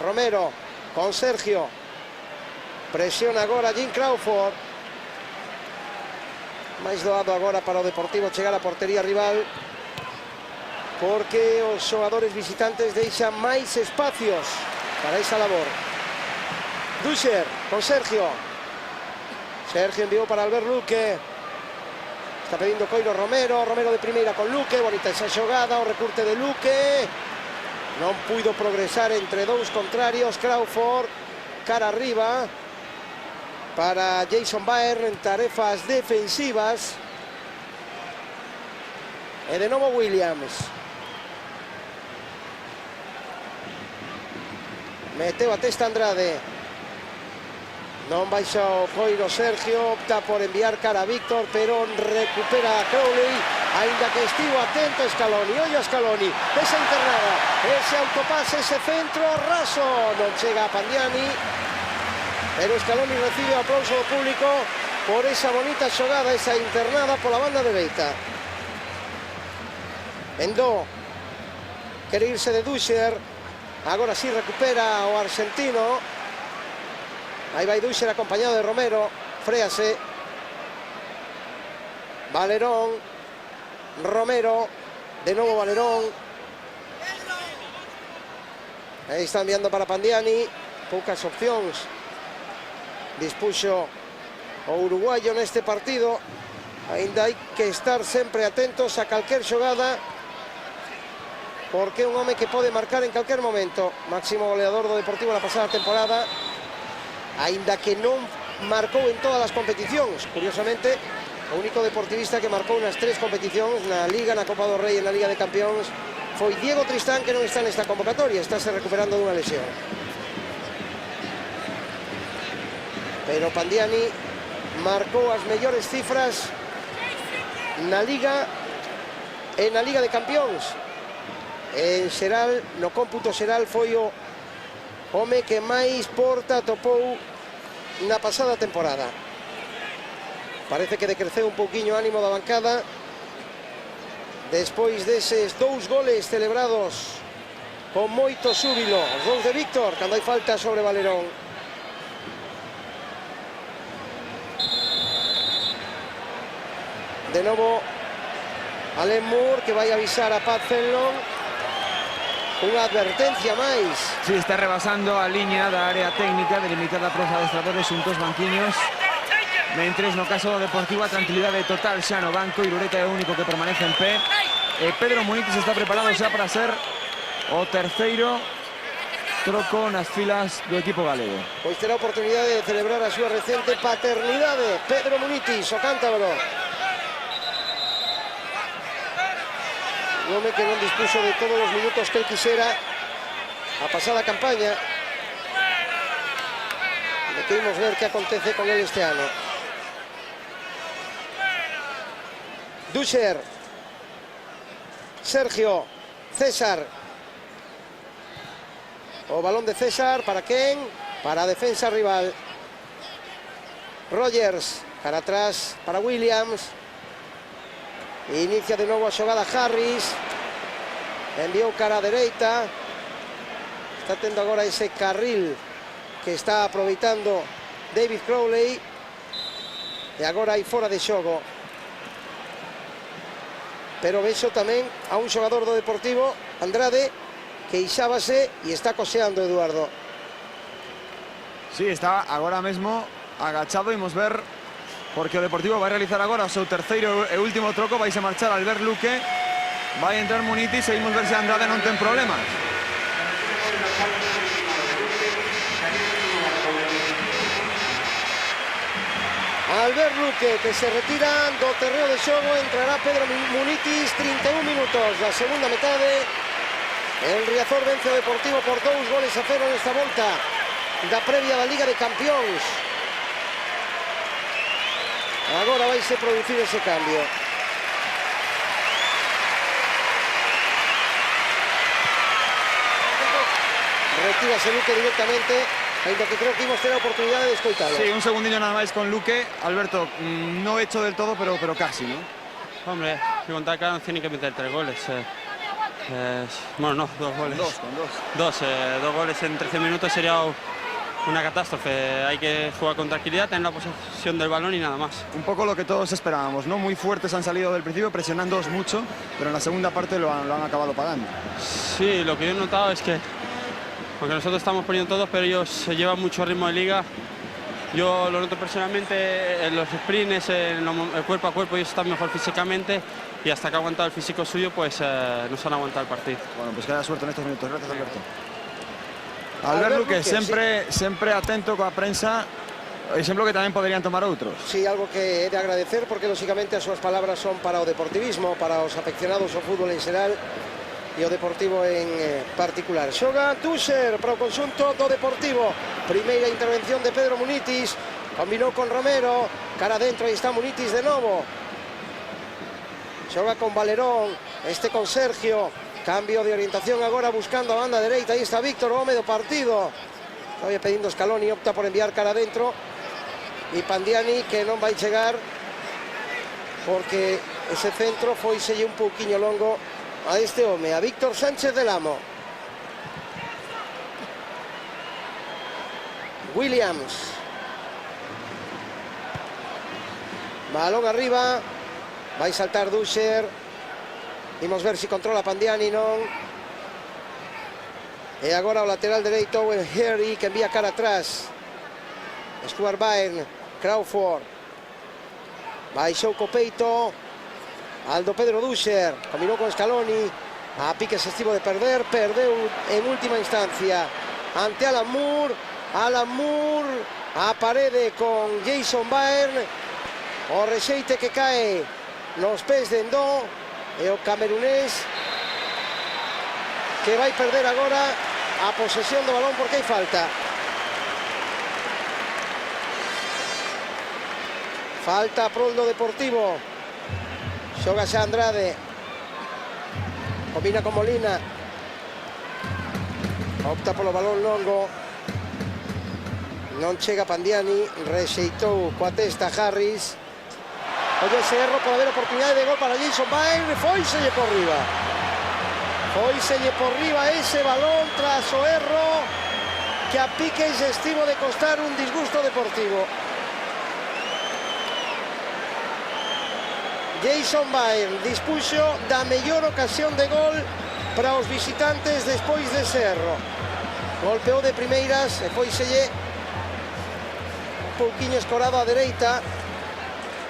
Romero con Sergio. Presiona agora Jim Crawford. Máis doado agora para o Deportivo chegar a portería rival, porque os xogadores visitantes deixan máis espacios para esa labor. Duscher con Sergio. Sergio enviou para Albert Luque. Está pedindo coiro Romero. Romero de primeira con Luque. Bonita esa xogada, o recurte de Luque. Non puido progresar entre dous contrarios. Crawford, cara arriba para Jason Byrne en tarefas defensivas. E de novo Williams. Meteu a testa Andrade. Non baixa o coiro Sergio, opta por enviar cara a Víctor, pero recupera a Crowley, ainda que estivo atento Scaloni. Ollo a Scaloni, esa internada, ese autopase, ese centro raso, non chega a Pandiani, pero Scaloni recibe o aplauso do público por esa bonita xogada, esa internada pola banda dereita. Endo quere irse de Duscher, agora sí recupera o argentino. Aí vai Duscher acompañado de Romero. Fréase. Valerón. Romero. De novo Valerón. Aí está enviando para Pandiani. Poucas opcións dispuxo o uruguayo neste partido. Ainda hai que estar sempre atentos a calquer xogada, porque é un home que pode marcar en calquer momento. Máximo goleador do Deportivo na pasada temporada, aínda que non marcou en todas as competicións. Curiosamente, o único deportivista que marcou nas 3 competicións, na Liga, na Copa do Rei e na Liga de Campións, foi Diego Tristán, que non está nesta convocatoria, estáse recuperando dunha lesión. Pero Pandiani marcou as mellores cifras na Liga e na Liga de Campións. En xeral, no cómputo xeral, foi o home que máis porta topou na pasada temporada. Parece que decreceu un pouquiño o ánimo da bancada despois deses 2 goles celebrados con moito xúbilo. Os 2 de Víctor, cando hai falta sobre Valerón. De novo Alan Moore, que vai avisar a Pat Fenlon. Unha advertencia máis. Sí, está rebasando a liña da área técnica delimitada pros adestradores xuntos banquiños. Mentres no caso do Deportivo a tranquilidade total xa no banco. Irureta é o único que permanece en pé. Pedro Munitis está preparado xa para ser o terceiro troco nas filas do equipo galego. Pois terá a oportunidade de celebrar a súa recente paternidade. Pedro Munitis, o cántabro. Un home que non dispuso de todos os minutos que él quixera a pasada campaña. E queremos ver que acontece con él este ano. Duscher. Sergio. César. O balón de César, para quen? Para a defensa rival. Rogers, cara atrás para Williams. Inicia de novo a xogada Harris. Enviou cara a dereita. Está tendo agora ese carril que está aproveitando David Crowley. E agora hai fora de xogo. Pero vexo tamén a un xogador do Deportivo, Andrade, que ixábase e está coxeando, Eduardo. Sí, está agora mesmo agachado. Imos ver, porque o Deportivo vai realizar agora o seu terceiro e último troco. Vais a marchar Albert Luque, vai entrar Munitis e imos ver se Andrade non ten problemas. Albert Luque, que se retira do terreo de xogo. Entrará Pedro Munitis, 31 minutos da segunda metade. El Riazor vence o Deportivo por 2-0 nesta volta da previa da Liga de Campións. Agora vaise producir ese cambio. Retírase Luque directamente, ainda que creo que imos ter a oportunidade de escoitalo. Sí, un segundillo nada máis con Luque. Alberto, no hecho del todo, pero casi, ¿no? Hombre, si contar que tiene que meter 3 goles. Bueno, no, 2 goles. Dos goles en 13 minutos sería una catástrofe. Hay que jugar con tranquilidad, tener la posesión del balón y nada más. Un poco lo que todos esperábamos, ¿no? Muy fuertes han salido del principio, presionándoos mucho, pero en la segunda parte lo han acabado pagando. Sí, lo que yo he notado es que, aunque nosotros estamos poniendo todos, pero ellos se llevan mucho ritmo de liga. Yo lo noto personalmente en los sprints, en el cuerpo a cuerpo, ellos están mejor físicamente y hasta que ha aguantado el físico suyo, pues nos han aguantado el partido. Bueno, pues que haya suerte en estos minutos. Gracias, Alberto. Albert Luque, sempre atento coa prensa, exemplo que tamén poderían tomar outros. Sí, algo que he de agradecer, porque lógicamente as súas palabras son para o deportivismo, para os afeccionados ao fútbol en xeral e o Deportivo en particular. Xoga Duscher para o conxunto do Deportivo. Primeira intervención de Pedro Munitis, combinou con Romero, cara adentro, aí está Munitis de novo. Xoga con Valerón, este con Sergio. Cambio de orientación agora buscando a banda dereita. Aí está Víctor Gómez do partido. Todavía pedindo Scaloni, opta por enviar cara adentro. E Pandiani, que non vai chegar porque ese centro foiselle un pouquiño longo a este home, a Víctor Sánchez del Amo. Williams. Balón arriba. Vai saltar Duscher. Imos ver se controla Pandiani, non. E agora o lateral dereito, Owen Harry, que envía cara atrás. Stuart Byrne, Crawford. Baixou co peito. Aldo Pedro Duscher, combinou con Scaloni. A piques estivo de perder, perdeu en última instancia ante Alan Moore. Alan Moore a parede con Jason Byrne. O rexeite que cae nos pés de Endó. E o camerunés que vai perder agora a posesión do balón porque hai falta. Falta prol do Deportivo. Xoga xa Andrade. Combina con Molina. Opta polo balón longo. Non chega Pandiani. Rexeitou coa testa Harris. Oye, ese erro, pode haber oportunidade de gol para Jason Byrne. Foiselle por riba. Foiselle por riba ese balón tras o erro que a piques estivo de costar un disgusto deportivo. Jason Byrne dispuxo da mellor ocasión de gol para os visitantes despois dese erro. Golpeou de primeiras e foiselle un pouquiño escorado á dereita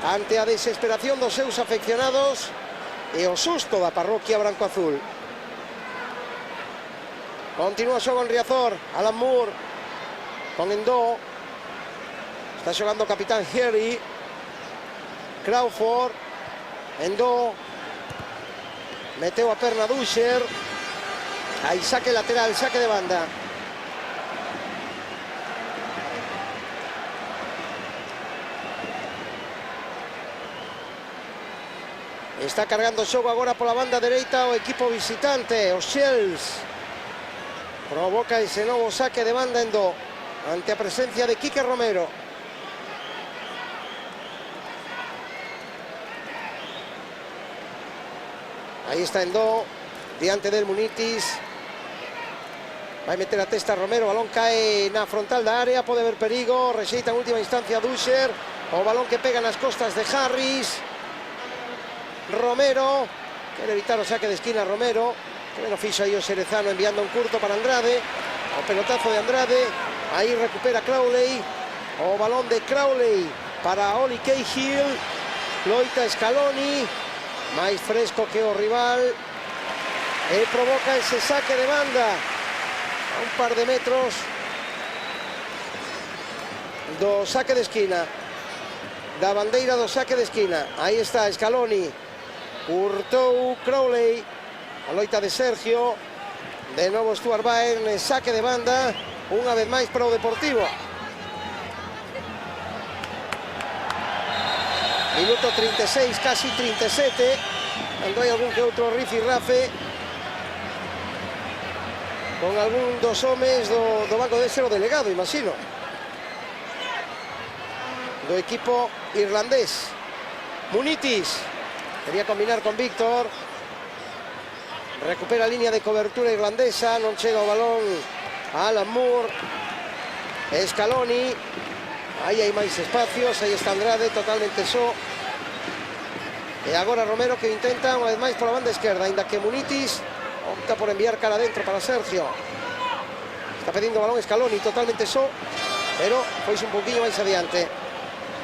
ante a desesperación dos seus afeccionados e o susto da parroquia branco-azul. Continúa xogo en Riazor. Alan Moore con Endó. Está xogando o capitán Harry. Crawford. Endó. Meteu a perna Duscher. Aí saque lateral, saque de banda. Está cargando o xogo agora pola banda dereita o equipo visitante, os Shells. Provoca ese novo saque de banda Endó ante a presencia de Quique Romero. Aí está Endó, diante del Munitis. vai meter a testa Romero, o balón cae na frontal da área, pode haber perigo, rexeita en última instancia Dusher, o balón que pega nas costas de Harris. Romero, quere evitar o saque de esquina Romero, que ben o fixo aí o xerezano enviando un curto para Andrade, o pelotazo de Andrade, aí recupera Crowley, o balón de Crowley para Oli Cahill, loita Scaloni, máis fresco que o rival, e provoca ese saque de banda a un par de metros do saque de esquina, da bandeira do saque de esquina. Aí está Scaloni, curtou Crowley, a loita de Sergio, de novo Stuart Byrne, saque de banda, unha vez máis para o Deportivo. Minuto 36, casi 37, cando hai algún que outro rifirrafe con algún dos homes do banco de ser o delegado, imagino, do equipo irlandés. Munitis quería combinar con Víctor, recupera a línea de cobertura irlandesa, non chega o balón a Alan Moore, Scaloni, aí hai máis espacios, aí está Andrade totalmente só, e agora Romero que intenta unha vez máis pola banda esquerda, ainda que Munitis opta por enviar cara adentro para Sergio. Está pedindo o balón Scaloni totalmente só, pero pois un poquinho máis adiante.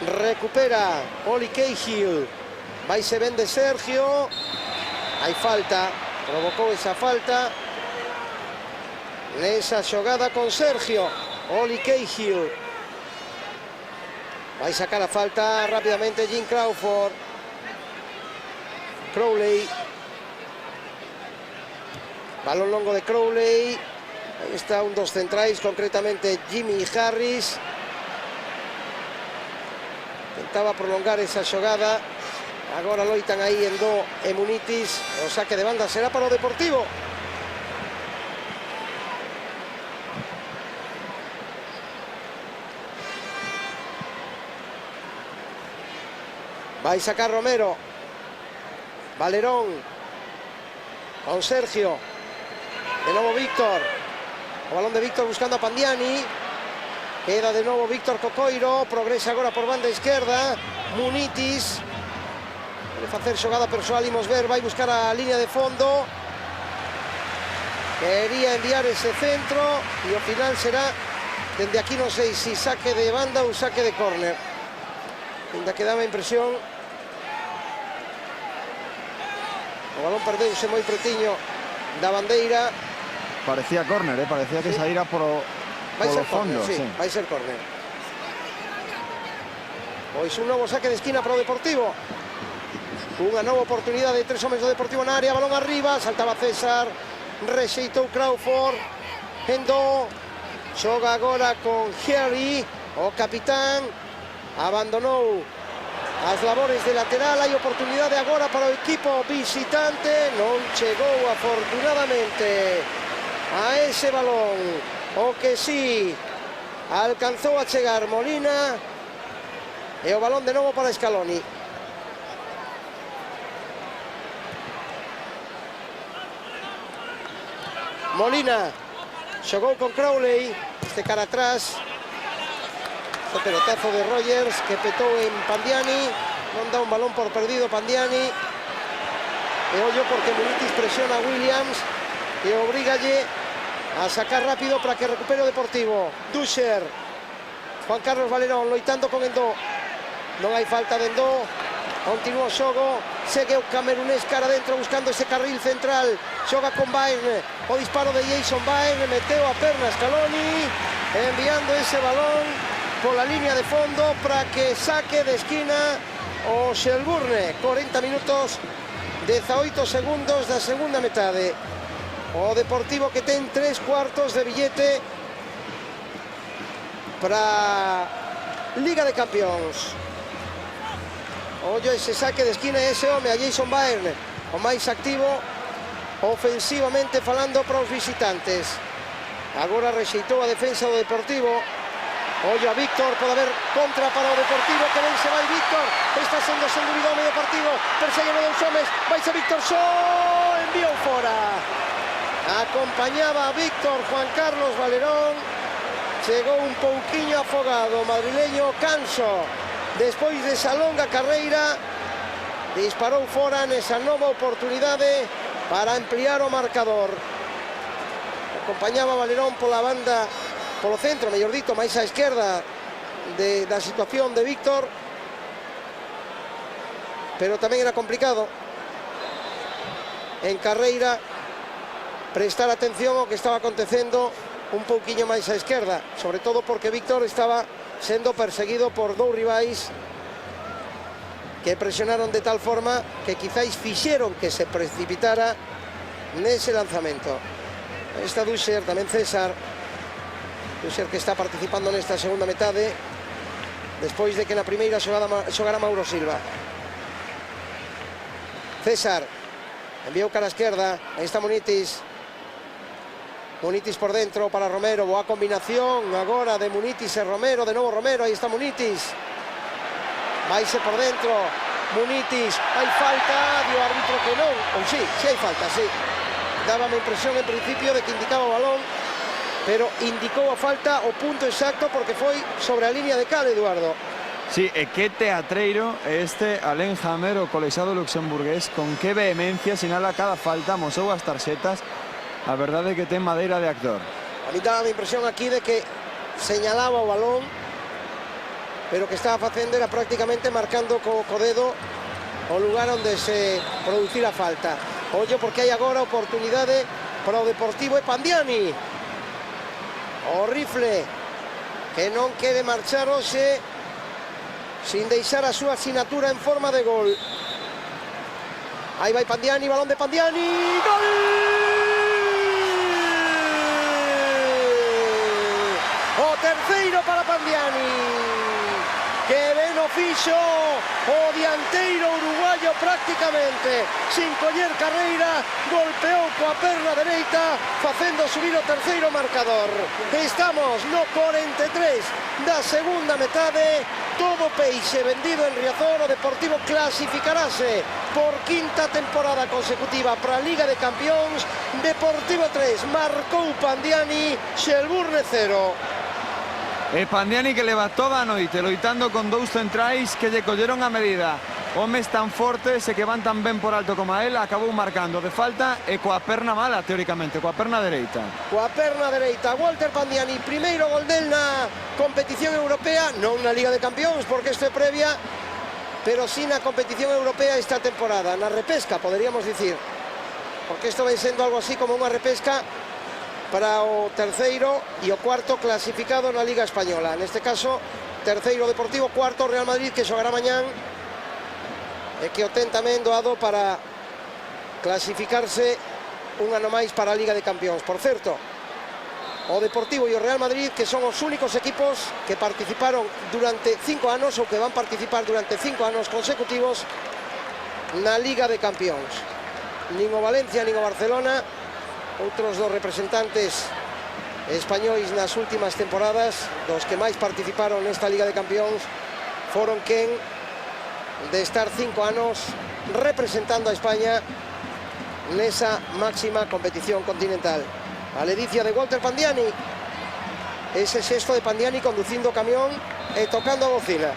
Recupera Oli Cahill, vai se ben de Sergio, hai falta, provocou esa falta nesa xogada con Sergio. Oli Cahill vai sacar a falta rápidamente Jim Crawford. Crowley, balón longo de Crowley, aí está un dos centrais, concretamente Jimmy Harris, intentaba prolongar esa xogada, agora loitan aí Endo e Munitis, o saque de banda será para o Deportivo. Vai sacar Romero, Valerón con Sergio, de novo Víctor, o balón de Víctor buscando a Pandiani, queda de novo Víctor Cocoiro, progresa agora por banda izquierda, Munitis, quere facer xogada persoal, imos ver, vai buscar a línea de fondo, quería enviar ese centro, e ao final será, dende aquí non sei se saque de banda ou saque de córner, ainda que daba a impresión. O balón perdeuse moi pretiño da bandeira. Parecía córner, parecía que saíra por o fondo. Sí, vai ser córner. Pois un novo saque de esquina para o Deportivo. Unha nova oportunidade de tres homes do Deportivo na área, balón arriba, saltaba César, rexeitou Crawford, Endo, xoga agora con Harry, o capitán, abandonou as labores de lateral, hai oportunidade agora para o equipo visitante, non chegou afortunadamente a ese balón, o que sí alcanzou a chegar Molina, e o balón de novo para Scaloni. Molina xogou con Crowley, este cara atrás, o pelotazo de Rogers que petou en Pandiani, non dá un balón por perdido Pandiani, e ollo porque Munitis presiona a Williams e obrigalle a sacar rápido para que recupere o Deportivo. Dusher, Juan Carlos Valerón loitando con Endo, non hai falta de Endo, continúa o xogo, segue o camerunés cara adentro buscando ese carril central, xoga con Byrne, o disparo de Jason Byrne, meteu a perna Scaloni, enviando ese balón pola línea de fondo para que saque de esquina o Shelburne. 40 minutos, 18 segundos da segunda metade. O Deportivo que ten 3 cuartos de billete para Liga de Campións. Ollo ese saque de esquina e ese home, a Jason Byrne, o máis activo ofensivamente falando para os visitantes. Agora rexeitou a defensa do Deportivo. Ollo a Víctor, pode haber contra para o Deportivo, que ben se vai Víctor, está sendo dubido ao medio partido, perseguen os dous homes, vai ser Víctor só, enviou fora. acompañaba a Víctor Juan Carlos Valerón. Chegou un pouquiño afogado o madrileño Canso despois desa longa carreira, disparou fora nesa nova oportunidade para ampliar o marcador. Acompañaba Valerón pola banda, polo centro, mellor dito, máis á esquerda da situación de Víctor, pero tamén era complicado en carreira prestar atención ao que estaba acontecendo un pouquiño máis á esquerda, sobre todo porque Víctor estaba sendo perseguido por dous rivais que presionaron de tal forma que quizáis fixeron que se precipitara nese lanzamento. Está Dusher, tamén César. Dusher que está participando nesta segunda metade despois de que na primeira xogara Mauro Silva. César enviou cara a esquerda, aí está Munitis. Munitis por dentro para Romero, boa combinación agora de Munitis e Romero, de novo Romero, aí está Munitis. Vaise por dentro, Munitis, hai falta, dio árbitro que non, ou sí hai falta, sí. Dábame a impresión en principio de que indicaba o balón, pero indicou a falta o punto exacto porque foi sobre a línea de cal, Eduardo. Sí, e que teatreiro este Alain Hamer, o colexiado luxemburgués, con que vehemencia sinala cada falta, amosou as tarxetas. A verdade é que ten madeira de actor. A mí daba a impresión aquí de que señalaba o balón, pero que estaba facendo era prácticamente marcando co dedo o lugar onde se producira falta. Ollo porque hai agora oportunidade para o Deportivo e Pandiani. O rifle que non quere marchar hoxe sin deixar a súa asinatura en forma de gol. Aí vai Pandiani, balón de Pandiani, gol! O terceiro para Pandiani, que ben o fixo o dianteiro uruguayo prácticamente sin coller carreira, golpeou coa perna dereita facendo subir o terceiro marcador. Estamos no 43 da segunda metade, todo peixe vendido en Riazor. O Deportivo clasificarase por quinta temporada consecutiva para a Liga de Campións. Deportivo 3, marcou Pandiani, Xelburne 0. E Pandiani que leva toda a noite loitando con dous centrais que lle colleron a medida. Homes tan fortes e que van tan ben por alto como a él, acabou marcando de falta e coa perna mala, teóricamente, coa perna dereita. Coa perna dereita, Walter Pandiani, primeiro gol del na competición europea, non na Liga de Campións, porque isto é previa, pero sí na competición europea esta temporada, na repesca, poderíamos dicir, porque isto vai sendo algo así como unha repesca para o terceiro e o cuarto clasificado na Liga Española. Neste caso, terceiro Deportivo, cuarto Real Madrid, que xogará mañán e que o ten tamén doado para clasificarse un ano máis para a Liga de Campións. Por certo, o Deportivo e o Real Madrid, que son os únicos equipos que participaron durante 5 anos ou que van participar durante 5 anos consecutivos na Liga de Campións. Nin o Valencia, nin o Barcelona, outros dos representantes españois nas últimas temporadas, dos que máis participaron nesta Liga de Campións, foron quen de estar 5 anos representando a España nesa máxima competición continental. A ledicia de Walter Pandiani, ese xesto de Pandiani conducindo o camión e tocando a bocina.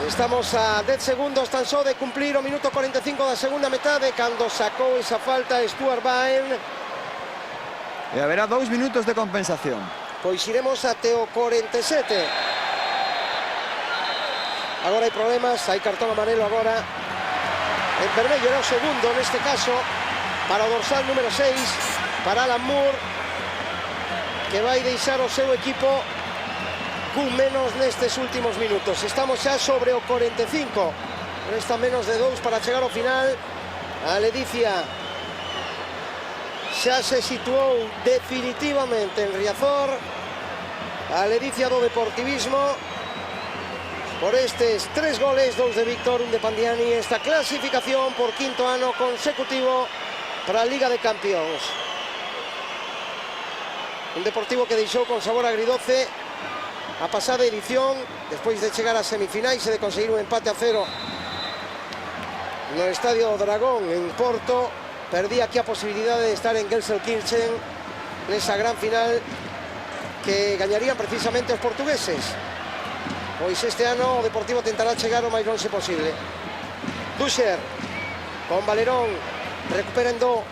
Estamos a 10 segundos tan só de cumplir o minuto 45 da segunda metade, cando sacou esa falta Stuart Bairn. E haberá 2 minutos de compensación. Pois iremos até o 47. Agora hai problemas, hai cartón amarelo agora. En vermello era o segundo neste caso para o dorsal número 6, para Alan Moore, que vai deixar o seu equipo cun menos nestes últimos minutos. Estamos xa sobre o 45, resta menos de 2 para chegar ao final. A ledicia xa se situou definitivamente en Riazor. A ledicia do deportivismo por estes 3 goles, 2 de Víctor, 1 de Pandiani. Esta clasificación por quinto ano consecutivo para a Liga de Campións. Un Deportivo que deixou con sabor agridoce a pasada edición, despois de chegar a semifinais e de conseguir un empate a 0 no Estadio Dragón en Porto, perdía aquí a posibilidade de estar en Gelsenkirchen nesa gran final que gañarían precisamente os portugueses. Pois este ano o Deportivo tentará chegar o máis longe posible. Duscher con Valerón, recupera Endo,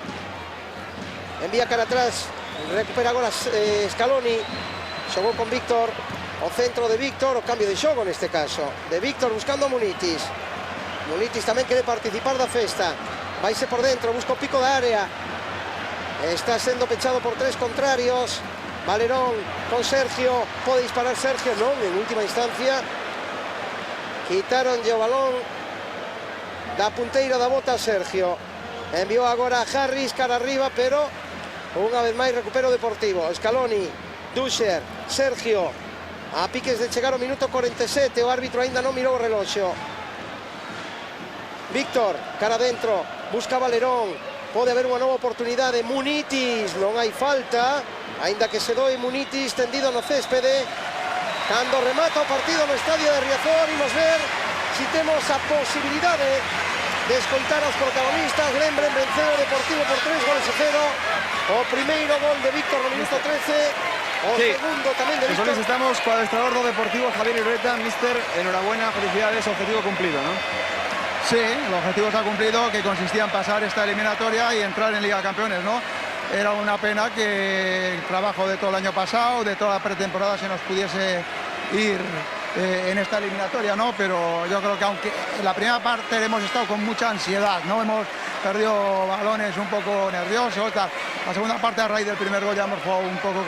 envía cara atrás, recupera agora Scaloni, xogou con Víctor, o centro de Víctor, o cambio de xogo neste caso, de Víctor buscando a Munitis. Munitis tamén quere participar da festa, vaise por dentro, busca o pico da área, está sendo pechado por 3 contrarios. Valerón con Sergio, pode disparar Sergio, non, en última instancia quitaronlle o balón da punteira da bota a Sergio, enviou agora a Harris cara arriba, pero unha vez máis recupero Deportivo. Scaloni, Duscher, Sergio, a piques de chegar ao minuto 47, o árbitro aínda non mirou o reloxo. Víctor, cara dentro, busca Valerón, pode haber unha nova oportunidade. Munitis, non hai falta, aínda que se doe Munitis tendido no céspede. Cando remata o partido no estadio de Riazor, imos ver si temos a posibilidade de escoitar aos protagonistas. Lembren, venceu o Deportivo por 3-0. O primeiro gol de Víctor no minuto 13, o segundo tamén de Víctor. Estamos co adestrador do Deportivo, Javier Irureta. Mister, enhorabuena, felicidades, objetivo cumplido, ¿no? Sí, el objetivo se ha cumplido, que consistía en pasar esta eliminatoria y entrar en Liga de Campeones, ¿no? Era una pena que el trabajo de todo el año pasado, de toda la pretemporada, se nos pudiese ir en esta eliminatoria, ¿no? Pero yo creo que aunque en la primera parte hemos estado con mucha ansiedad, ¿no? Hemos perdido balones un poco nerviosos, tal. La segunda parte, a raíz del primer gol, ya hemos jugado un poco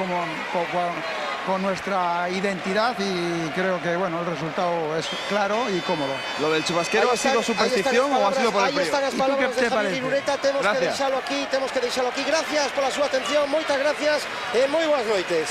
con nuestra identidad y creo que, bueno, el resultado es claro y cómodo. ¿Lo del chubasquero ha sido superstición o ha sido por el frío? Aí están as palabras de Javier Irureta, temos que deixalo aquí, Gracias pola súa atención, moitas gracias e moi boas noites.